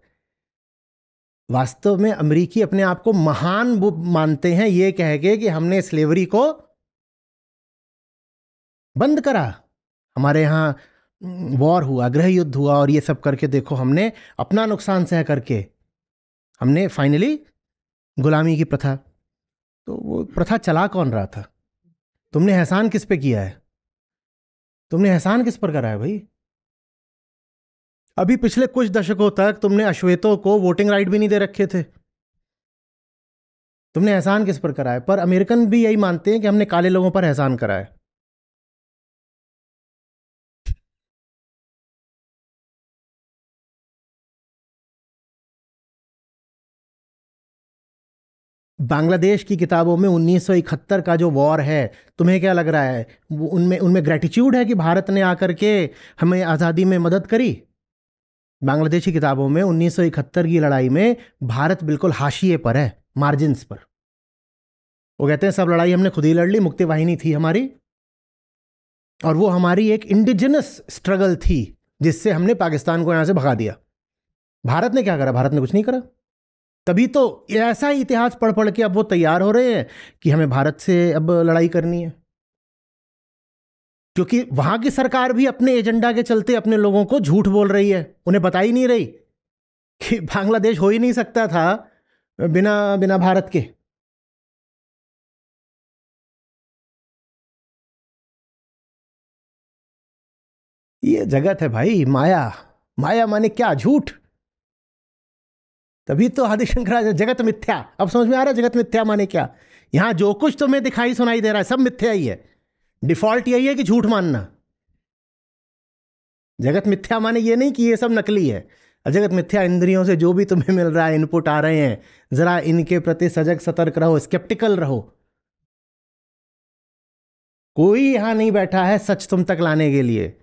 वास्तव में अमेरिकी अपने आप को महान मानते हैं ये कह के कि हमने स्लेवरी को बंद करा। हमारे यहाँ वॉर हुआ, गृह युद्ध हुआ, और ये सब करके देखो हमने अपना नुकसान सह करके हमने फाइनली गुलामी की प्रथा। तो वो प्रथा चला कौन रहा था? तुमने एहसान किस पे किया है? तुमने एहसान किस पर करा है भाई? अभी पिछले कुछ दशकों तक तुमने अश्वेतों को वोटिंग राइट भी नहीं दे रखे थे। तुमने एहसान किस पर करा है? पर अमेरिकन भी यही मानते हैं कि हमने काले लोगों पर एहसान करा है। बांग्लादेश की किताबों में 1971 का जो वॉर है, तुम्हें क्या लग रहा है उनमें उनमें ग्रेटिट्यूड है कि भारत ने आकर के हमें आज़ादी में मदद करी? बांग्लादेशी किताबों में 1971 की लड़ाई में भारत बिल्कुल हाशिए पर है, मार्जिन्स पर। वो कहते हैं सब लड़ाई हमने खुद ही लड़ ली, मुक्ति वाहिनी थी हमारी, और वो हमारी एक इंडिजिनस स्ट्रगल थी जिससे हमने पाकिस्तान को यहां से भगा दिया। भारत ने क्या करा? भारत ने कुछ नहीं करा। तभी तो ऐसा ही इतिहास पढ़ पढ़ के अब वो तैयार हो रहे हैं कि हमें भारत से अब लड़ाई करनी है, क्योंकि वहां की सरकार भी अपने एजेंडा के चलते अपने लोगों को झूठ बोल रही है। उन्हें बता ही नहीं रही कि बांग्लादेश हो ही नहीं सकता था बिना बिना भारत के। ये जगत है भाई, माया। माया माने क्या? झूठ। तभी तो आदि शंकराचार्य जगत मिथ्या। अब समझ में आ रहा है जगत मिथ्या माने क्या? यहां जो कुछ तुम्हें दिखाई सुनाई दे रहा है सब मिथ्या ही है। डिफॉल्ट यही है कि झूठ मानना। जगत मिथ्या माने ये नहीं कि ये सब नकली है। जगत मिथ्या इंद्रियों से जो भी तुम्हें मिल रहा है, इनपुट आ रहे हैं, जरा इनके प्रति सजग सतर्क रहो, स्केप्टिकल रहो। कोई यहां नहीं बैठा है सच तुम तक लाने के लिए।